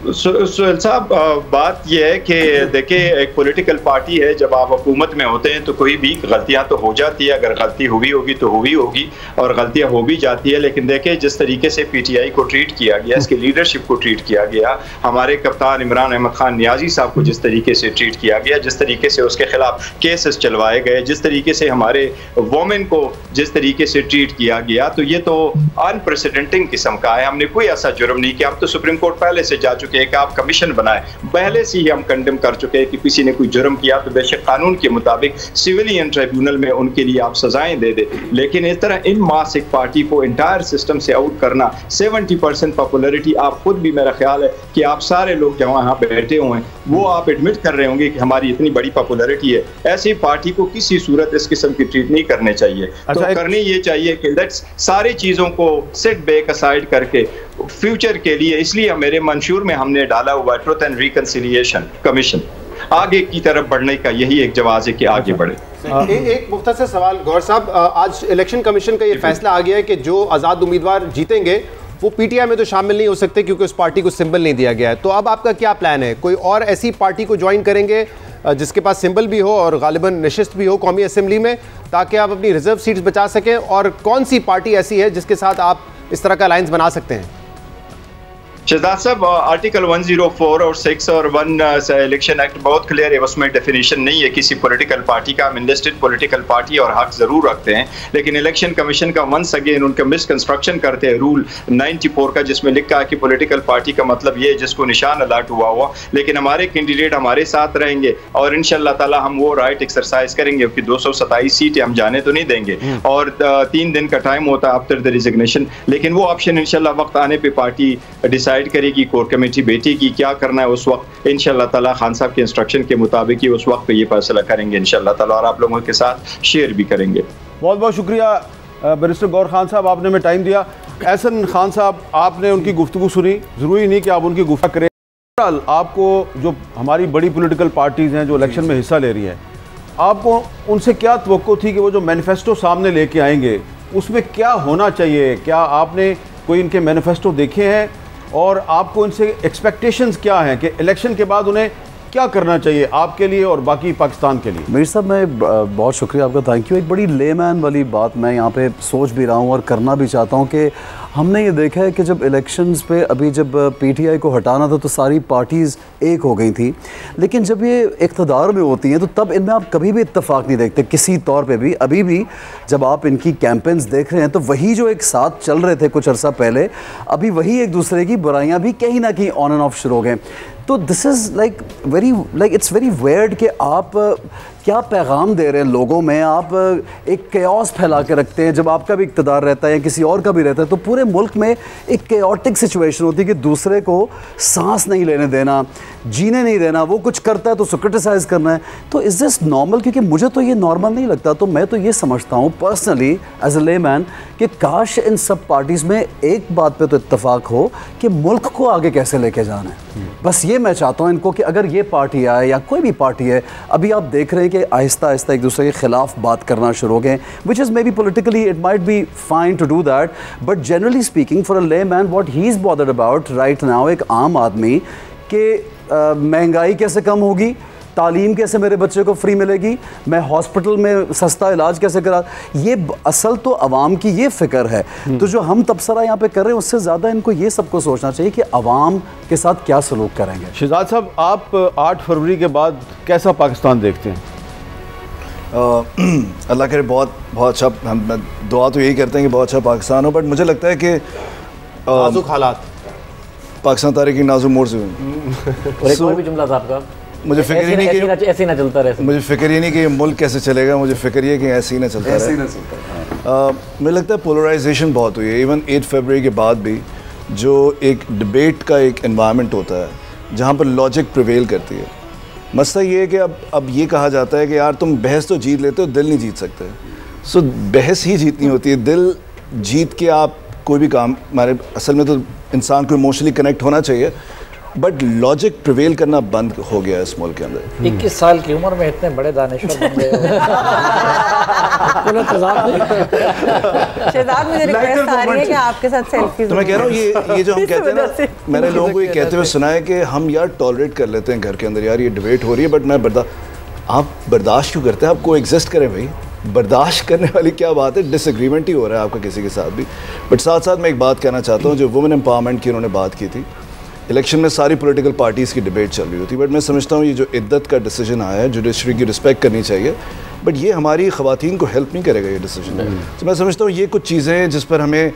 सुहेल साहब, बात यह है कि देखिए एक पॉलिटिकल पार्टी है, जब आप हुकूमत में होते हैं तो कोई भी गलतियां तो हो जाती है, अगर गलती हुई होगी तो हुई होगी और गलतियां हो भी जाती है। लेकिन देखिए जिस तरीके से पीटीआई को ट्रीट किया गया, इसकी लीडरशिप को ट्रीट किया गया, हमारे कप्तान इमरान अहमद खान नियाजी साहब को जिस तरीके से ट्रीट किया गया, जिस तरीके से उसके खिलाफ केसेस चलवाए गए, जिस तरीके से हमारे वोमेन को जिस तरीके से ट्रीट किया गया, तो ये तो अनप्रेसिडेंटिंग किस्म का है। हमने कोई ऐसा जुर्म नहीं किया। हम तो सुप्रीम कोर्ट पहले से जा चुके चुके हैं कि आप कमीशन बनाए। पहले से ही हम कंडेम कर चुके हैं कि किसी ने कोई जुर्म किया तो बेशक कानून के मुताबिक सिविलियन ट्रिब्यूनल में उनके लिए आप सजाएं दे दे, लेकिन इस तरह इन मास एक पार्टी को इंटायर सिस्टम से आउट करना, 70% पॉपुलरिटी, आप खुद भी मेरा ख्याल है कि आप सारे लोग जो वहाँ बैठे हुए हैं वो आप एडमिट कर रहे होंगे कि हमारी इतनी बड़ी पॉपुलरिटी है। ऐसी पार्टी को किसी सूरत इस किस्म की ट्रीट नहीं करनी चाहिए। तो करनी ये चाहिए कि लेट्स सारी चीज़ों को सेट बैक असाइड करके फ्यूचर के लिए, इसलिए मेरे मंशूर में हमने डाला हुआ ट्रुथ एंड रिकंसिलिएशन कमीशन, आगे की तरफ बढ़ने का यही एक जवाब है कि आगे बढ़े। एक मुख्तसर सवाल गौर साहब, आज इलेक्शन कमीशन का ये फैसला आ गया है कि जो आज़ाद उम्मीदवार जीतेंगे वो पीटीआई में तो शामिल नहीं हो सकते क्योंकि उस पार्टी को सिंबल नहीं दिया गया है। तो अब आपका क्या प्लान है? कोई और ऐसी पार्टी को ज्वाइन करेंगे जिसके पास सिंबल भी हो और गालिबन नशिस्त भी हो कौमी असेंबली में, ताकि आप अपनी रिजर्व सीट्स बचा सकें? और कौन सी पार्टी ऐसी है जिसके साथ आप इस तरह का अलायंस बना सकते हैं? शहजाद साहब, आर्टिकल 104 और 6 और 1 इलेक्शन एक्ट बहुत क्लियर है, उसमें डेफिनेशन नहीं है किसी पॉलिटिकल पार्टी का। हम इंलिस्टेड पॉलिटिकल पार्टी और हक जरूर रखते हैं, लेकिन इलेक्शन कमीशन का वंस अगेन उनका मिसकंस्ट्रक्शन करते हैं रूल 94 का, जिसमें लिखा है कि पॉलिटिकल पार्टी का मतलब ये है जिसको निशान अलाट हुआ। लेकिन हमारे कैंडिडेट हमारे साथ रहेंगे और इंशाल्लाह ताला हम वो राइट एक्सरसाइज करेंगे कि 227 सीटें हम जाने तो नहीं देंगे और 3 दिन का टाइम होता है आफ्टर द रिजिग्नेशन, लेकिन वो ऑप्शन इंशाल्लाह वक्त आने पर पार्टी डिसाइड करेगी, कोर कमेटी बैठेगी, क्या करना है उस वक्त इंशाल्लाह ताला खान साहब के इंस्ट्रक्शन के मुताबिक ही उस वक्त पे ये फैसला करेंगे इंशाल्लाह ताला, और आप लोगों के साथ शेयर भी करेंगे। बहुत बहुत शुक्रिया बैरिस्टर गौर खान साहब, आपने हमें टाइम दिया। एहसन खान साहब, आपने उनकी गुफ्तगू सुनी, ज़रूरी नहीं कि आप उनकी गुफ्तगू करें। आपको जो हमारी बड़ी पॉलिटिकल पार्टीज़ हैं जो इलेक्शन में हिस्सा ले रही हैं, आपको उनसे क्या तवक्को थी कि वो जो मैनिफेस्टो सामने लेके आएंगे उसमें क्या होना चाहिए? क्या आपने कोई इनके मैनिफेस्टो देखे हैं और आपको इनसे एक्सपेक्टेशंस क्या हैं कि इलेक्शन के बाद उन्हें क्या करना चाहिए आपके लिए और बाकी पाकिस्तान के लिए? मीर साहब, मैं बहुत शुक्रिया आपका, थैंक यू। एक बड़ी लेमैन वाली बात मैं यहाँ पे सोच भी रहा हूँ और करना भी चाहता हूँ कि हमने ये देखा है कि जब इलेक्शंस पे अभी जब पीटीआई को हटाना था तो सारी पार्टीज़ एक हो गई थी, लेकिन जब ये इक़्तिदार में होती हैं तो तब इनमें आप कभी भी इत्तेफाक नहीं देखते किसी तौर पे भी। अभी भी जब आप इनकी कैंपेन्स देख रहे हैं तो वही जो एक साथ चल रहे थे कुछ अर्सा पहले, अभी वही एक दूसरे की बुराइयाँ भी कहीं ना कहीं ऑन एंड ऑफ शुरू हो गए। तो this is it's very weird कि आप क्या पैगाम दे रहे हैं लोगों में। आप एक केओस फैला के रखते हैं, जब आपका भी इक़्तिदार रहता है या किसी और का भी रहता है तो पूरे मुल्क में एक केओटिक सिचुएशन होती है कि दूसरे को सांस नहीं लेने देना, जीने नहीं देना, वो कुछ करता है तो उसको क्रिटिसाइज़ करना है। तो इज़ दिस नॉर्मल? क्योंकि मुझे तो ये नॉर्मल नहीं लगता। तो मैं तो ये समझता हूँ पर्सनली एज ए लेमैन कि काश इन सब पार्टीज़ में एक बात पे तो इत्तेफाक हो कि मुल्क को आगे कैसे लेके जाना है। बस ये मैं चाहता हूँ इनको कि अगर ये पार्टी आए या कोई भी पार्टी है, अभी आप देख रहे हैं कि आहिस्ता आहिस्ता एक दूसरे के ख़िलाफ़ बात करना शुरू हो गए, which is may be politically it might be fine to do that, but generally speaking for a layman what he is bothered about right now, एक आम आदमी, कि महंगाई कैसे कम होगी, तालीम कैसे मेरे बच्चे को फ्री मिलेगी, मैं हॉस्पिटल में सस्ता इलाज कैसे करा, ये असल तो अवाम की ये फ़िक्र है। तो जो हम तबसरा यहाँ पे कर रहे हैं उससे ज़्यादा इनको ये सबको सोचना चाहिए कि अवाम के साथ क्या सलूक करेंगे। शहजाद साहब, आप 8 फरवरी के बाद कैसा पाकिस्तान देखते हैं? अल्लाह करे बहुत बहुत अच्छा, हम दुआ तो यही करते हैं कि बहुत अच्छा पाकिस्तान हो, बट मुझे लगता है कि नाजुक हालात पाकिस्तान तारीख की नाजुक मोड़ से एक और भी जुमला था आपका, मुझे फिक्र ही नहीं कि ऐसे ना चलता रहे, मुझे फिक्र ही नहीं कि मुल्क कैसे चलेगा, मुझे फिक्र ये कि ऐसे ही ना चलता रहे। मुझे लगता है पोलराइजेशन बहुत हुई है। इवन 8 फरवरी के बाद भी जो एक डिबेट का एक एनवायरनमेंट होता है जहाँ पर लॉजिक प्रिवेल करती है। मसला ये है कि अब ये कहा जाता है कि यार तुम बहस तो जीत लेते हो, दिल नहीं जीत सकते। सो बहस ही जीतनी होती है, दिल जीत के आप कोई भी काम, हमारे असल में तो इंसान को इमोशनली कनेक्ट होना चाहिए, बट लॉजिक प्रिवेल करना बंद हो गया है इस मुल्क के अंदर। 21 साल की उम्र में इतने बड़े दानिश्वर बन गए। शहजाद, मुझे रिक्वेस्ट आ रही है कि आपके साथ सेल्फी। तो मैं कह रहा हूँ ये जो हम कहते हैं ना, मैंने लोगों को ये कहते हुए सुना है कि हम यार टॉलरेट कर लेते हैं घर के अंदर, यार ये डिबेट हो रही है बट मैं आप बर्दाश्त क्यों करते हैं? आप को एग्जिस्ट करें भाई, बर्दाश्त करने वाली क्या बात है? डिसएग्रीमेंट ही हो रहा है आपका किसी के साथ भी। बट साथ साथ मैं एक बात कहना चाहता हूँ, जो वुमेन एम्पावरमेंट की उन्होंने बात की थी, इलेक्शन में सारी पॉलिटिकल पार्टीज़ की डिबेट चल रही होती, बट मैं समझता हूँ ये जो इद्दत का डिसीजन आया है, जुडिशरी की रिस्पेक्ट करनी चाहिए, बट ये हमारी ख़वातीन को हेल्प नहीं करेगा ये डिसीजन। तो मैं समझता हूँ ये कुछ चीज़ें हैं जिस पर हमें,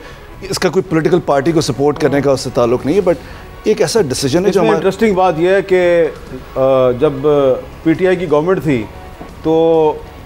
इसका कोई पॉलिटिकल पार्टी को सपोर्ट करने का उससे ताल्लुक़ नहीं है, बट एक ऐसा डिसीजन है जो हमारा इंटरेस्टिंग बात यह है कि जब पीटीआई की गवर्नमेंट थी तो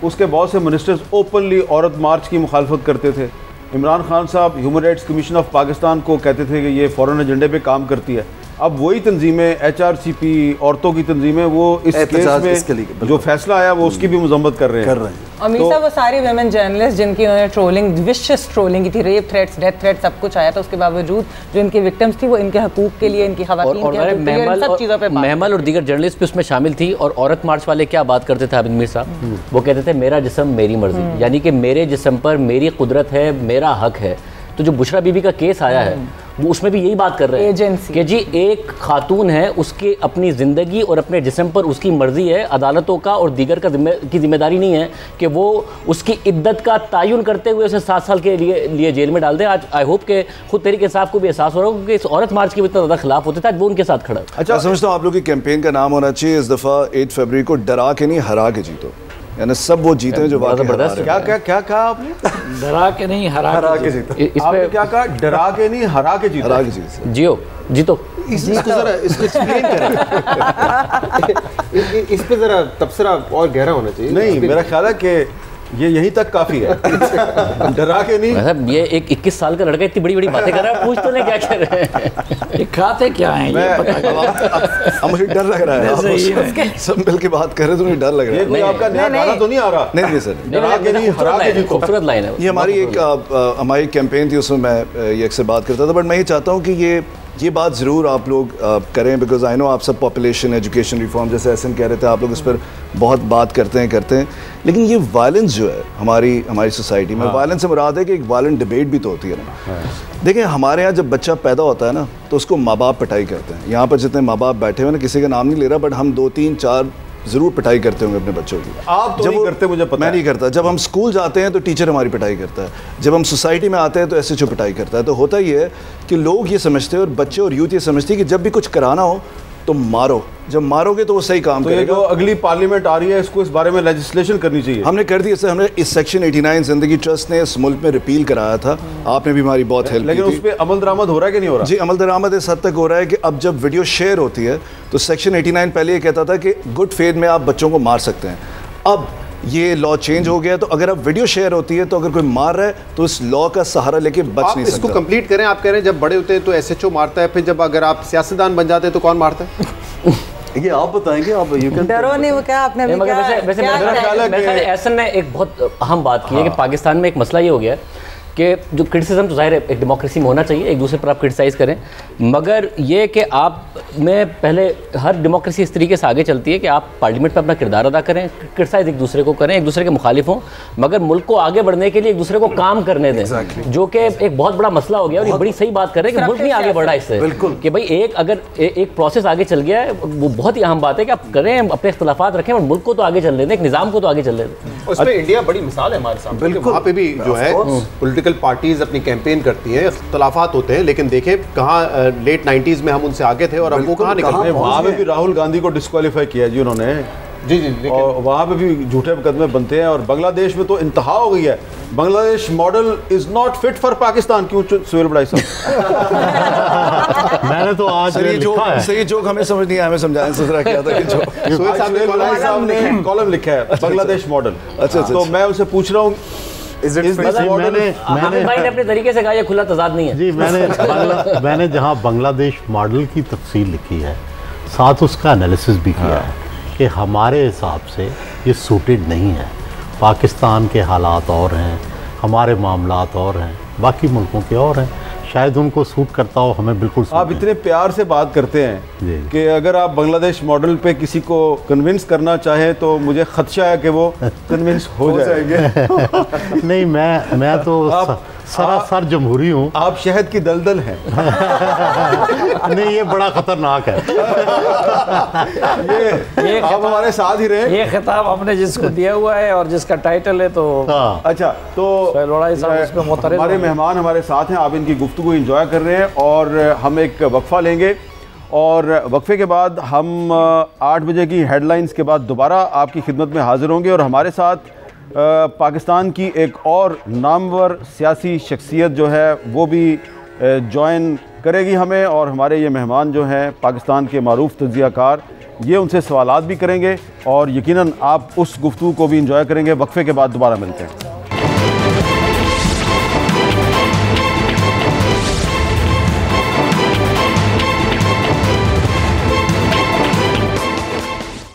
उसके बहुत से मिनिस्टर्स ओपनली औरत मार्च की मुखालफत करते थे। इमरान खान साहब human rights commission of Pakistan को कहते थे कि ये फॉरेन एजेंडे पे काम करती है। अब वही तंजीमें HRCP औरतों की तंजीमें वो इस केस में जो फैसला आया वो उसकी भी मजम्मत कर रहे हैं। और मीसा वो सारी वेमेन जर्नलिस्ट जिनकी उन्होंने ट्रोलिंग, विशियस ट्रोलिंग की थी, रेप थ्रेट्स, डेथ थ्रेट्स, सब कुछ आया था, उसके बावजूद जो इनकी विक्टिम्स थी वो इनके हकूक के लिए, इनकी खवातीन के हकूक के लिए, सब चीज़ों पे महमल और दीगर जर्नलिस्ट भी उसमें शामिल थी। और औरत मार्च वाले क्या बात करते थे आबिद मीर साहब, वो कहते थे मेरा जिस्म मेरी मर्जी, यानी कि मेरे जिस्म पर मेरी कुदरत है, मेरा हक है। तो जो बुशरा बीबी का केस आया है वो उसमें भी यही बात कर रहे हैं कि जी एक खातून है, उसके अपनी ज़िंदगी और अपने जिस्म पर उसकी मर्ज़ी है, अदालतों का और दीगर का की जिम्मेदारी नहीं है कि वो उसकी इद्दत का तयन करते हुए उसे 7 साल के लिए जेल में डाल दें। आज आई होप कि खुद तहरीक इंसाफ को भी एहसास हो रहा होगा कि इस औरत मार्च के इतना ज़्यादा खिलाफ होते थे, वो उनके साथ खड़ा। अच्छा, समझता हूँ आप लोग की कैंपेन का नाम होना चाहिए इस दफ़ा 8 फरवरी को डरा के नहीं हरा के जीतो, यानी सब वो जीते हैं जो जबरदस्त। क्या कहा आपने? डरा के नहीं हरा के जीतो। आपने क्या कहा? डरा के नहीं हरा के जीतो। हरा के जीतो, जीतो। इसको जरा इसको एक्सप्लेन करें। इस पे जरा तबसरा और गहरा होना चाहिए। नहीं, मेरा ख्याल है कि ये यहीं तक काफी है। डरा के नहीं। मतलब ये एक 21 साल का लड़का इतनी बड़ी बड़ी बातें कर रहा है, पूछ तो नहीं क्या कर रहे हैं, ये खाते क्या हैं ये पता। मुझे डर लग रहा है, सब मिल के बात कर रहे तो मुझे डर लग रहा है। कोई आपका नया गाना तो नहीं आ रहा? नहीं सर, डरा के नहीं हरा के जीतो, खूबसूरत लाइन है। ये हमारी एक हमारी कैंपेन थी, उसमें मैं ये अक्सर बात करता था, बट मैं ये चाहता हूँ कि ये बात ज़रूर आप लोग करें, बिकॉज आई नो आप सब पॉपुलेशन एजुकेशन रिफॉर्म जैसे एहसन कह रहे थे, आप लोग इस पर बहुत बात करते हैं, लेकिन ये वायलेंस जो है हमारी सोसाइटी में, वायलेंस से मुराद है कि एक वायलेंट डिबेट भी तो होती है ना। देखिए हमारे यहाँ जब बच्चा पैदा होता है ना तो उसको माँ बाप पिटाई करते हैं। यहाँ पर जितने माँ बाप बैठे हुए ना, किसी का नाम नहीं ले रहा, बट हम 2, 3, 4 ज़रूर पिटाई करते होंगे अपने बच्चों की। आप तो नहीं करते, मुझे पता मैं नहीं करता। जब हम स्कूल जाते हैं तो टीचर हमारी पिटाई करता है, जब हम सोसाइटी में आते हैं तो SHO पिटाई करता है। तो होता ये है कि लोग ये समझते हैं और बच्चे और यूथ ये समझते हैं कि जब भी कुछ कराना हो तो मारो, जब मारोगे तो वो सही काम करेगा। जो अगली पार्लियामेंट आ रही है इसको इस बारे में लेजिस्लेशन करनी चाहिए। हमने कर दी, हमने इस सेक्शन 89 जिंदगी ट्रस्ट ने इस मुल्क में रिपील कराया था, आपने भी हमारी बहुत हेल्प की थी। लेकिन उस पर अमल दरामद हो रहा है कि नहीं हो रहा? जी, अमल दरामद इस हद तक हो रहा है कि अब जब वीडियो शेयर होती है तो सेक्शन 89 पहले ये कहता था कि गुड फेथ में आप बच्चों को मार सकते हैं, अब ये लॉ चेंज हो गया। तो अगर अब वीडियो शेयर होती है तो अगर कोई मार रहा है तो इस लॉ का सहारा लेके बच नहीं सकता। इसको कंप्लीट करें। आप कह रहे हैं जब बड़े होते हैं तो SHO मारता है, फिर जब अगर आप सियासतदान बन जाते हैं तो कौन मारता है? ये आप बताएंगे, आप डरो नहीं, वो क्या आपने भी क्या वैसे मेरा ख्याल है एहसन ने एक बहुत अहम बात की है कि पाकिस्तान में एक मसला ये हो गया है कि जो क्रिटिसिज्म तो जाहिर है एक डेमोक्रेसी में होना चाहिए, एक दूसरे पर आप क्रिटिसाइज़ करें, मगर ये कि आप में पहले हर डेमोक्रेसी इस तरीके से आगे चलती है कि आप पार्लियामेंट में अपना किरदार अदा करें, क्रिटिसाइज़ एक दूसरे को करें, एक दूसरे के मुखालिफ हों, मगर मुल्क को आगे बढ़ने के लिए एक दूसरे को काम करने दें, जो कि एक बहुत बड़ा मसला हो गया। और ये बड़ी सही बात कर रहे हैं कि मुल्क नहीं आगे बढ़ा इससे, बिल्कुल कि भाई एक प्रोसेस आगे चल गया है, वो बहुत ही अहम बात है कि आप करें, अपने इख्तलाफात रखें और मुल्क को तो आगे चलने दें, एक निज़ाम को तो आगे चलने दें। उस पर इंडिया बड़ी मिसाल है हमारे सामने। बिल्कुल, वहाँ पे भी जो है पॉलिटिकल पार्टीज अपनी कैंपेन करती हैं, इख्तलाफात होते हैं, लेकिन देखें कहाँ लेट 90s में हम उनसे आगे थे और अब वो कहाँ निकल गए। वहाँ पे भी राहुल गांधी को डिस्क्वालीफाई किया जी उन्होंने। जी, और वहाँ पे भी झूठे मुकदमे बनते हैं। और बांग्लादेश में तो इंतहा हो गई है, Bangladesh model is not fit for Pakistan. क्यों सुहेल बड़ाई साहब? मैंने तो आज सही जोक हमें समझ नहीं आया, हमें समझाने से जरा क्या था कि जो सुहेल बड़ाई साहब ने कॉलम लिखा है बांग्लादेश मॉडल। अच्छा, तो मैं उनसे पूछ रहा हूँ, मैंने अपने तरीके से कहा ये खुला तजाद नहीं है जी। मैंने जहाँ बांग्लादेश मॉडल की तफसील लिखी है, साथ उसका एनालिसिस भी किया है कि हमारे हिसाब से ये सूटेड नहीं है। पाकिस्तान के हालात और हैं, हमारे मामलात और हैं, बाकी मुल्कों के और हैं, शायद उनको सूट करता हो, हमें बिल्कुल सूट आप इतने प्यार से बात करते हैं कि अगर आप बांग्लादेश मॉडल पे किसी को कन्विंस करना चाहें तो मुझे खदशा है कि वो कन्विंस हो जाएंगे। नहीं, मैं तो सरासर जमहूरी हूँ। आप शहद की दलदल हैं। नहीं, ये बड़ा खतरनाक है। ये आप हमारे साथ ही रहे। ये खिताब हमने जिसको दिया हुआ है और जिसका टाइटल है तो अच्छा, तो हमारे मेहमान हमारे साथ हैं, आप इनकी गुफ्तगू एंजॉय कर रहे हैं और हम एक वक्फा लेंगे और वक्फे के बाद हम 8 बजे की हेडलाइंस के बाद दोबारा आपकी खिदमत में हाजिर होंगे। और हमारे साथ पाकिस्तान की एक और नामवर सियासी शख्सियत जो है वो भी ज्वाइन करेगी हमें, और हमारे ये मेहमान जो हैं पाकिस्तान के मारूफ तज्ज़ियाकार, ये उनसे सवालात भी करेंगे और यकीनन आप उस गुफ्तगू को भी इंजॉय करेंगे। वक्फे के बाद दोबारा मिलते हैं।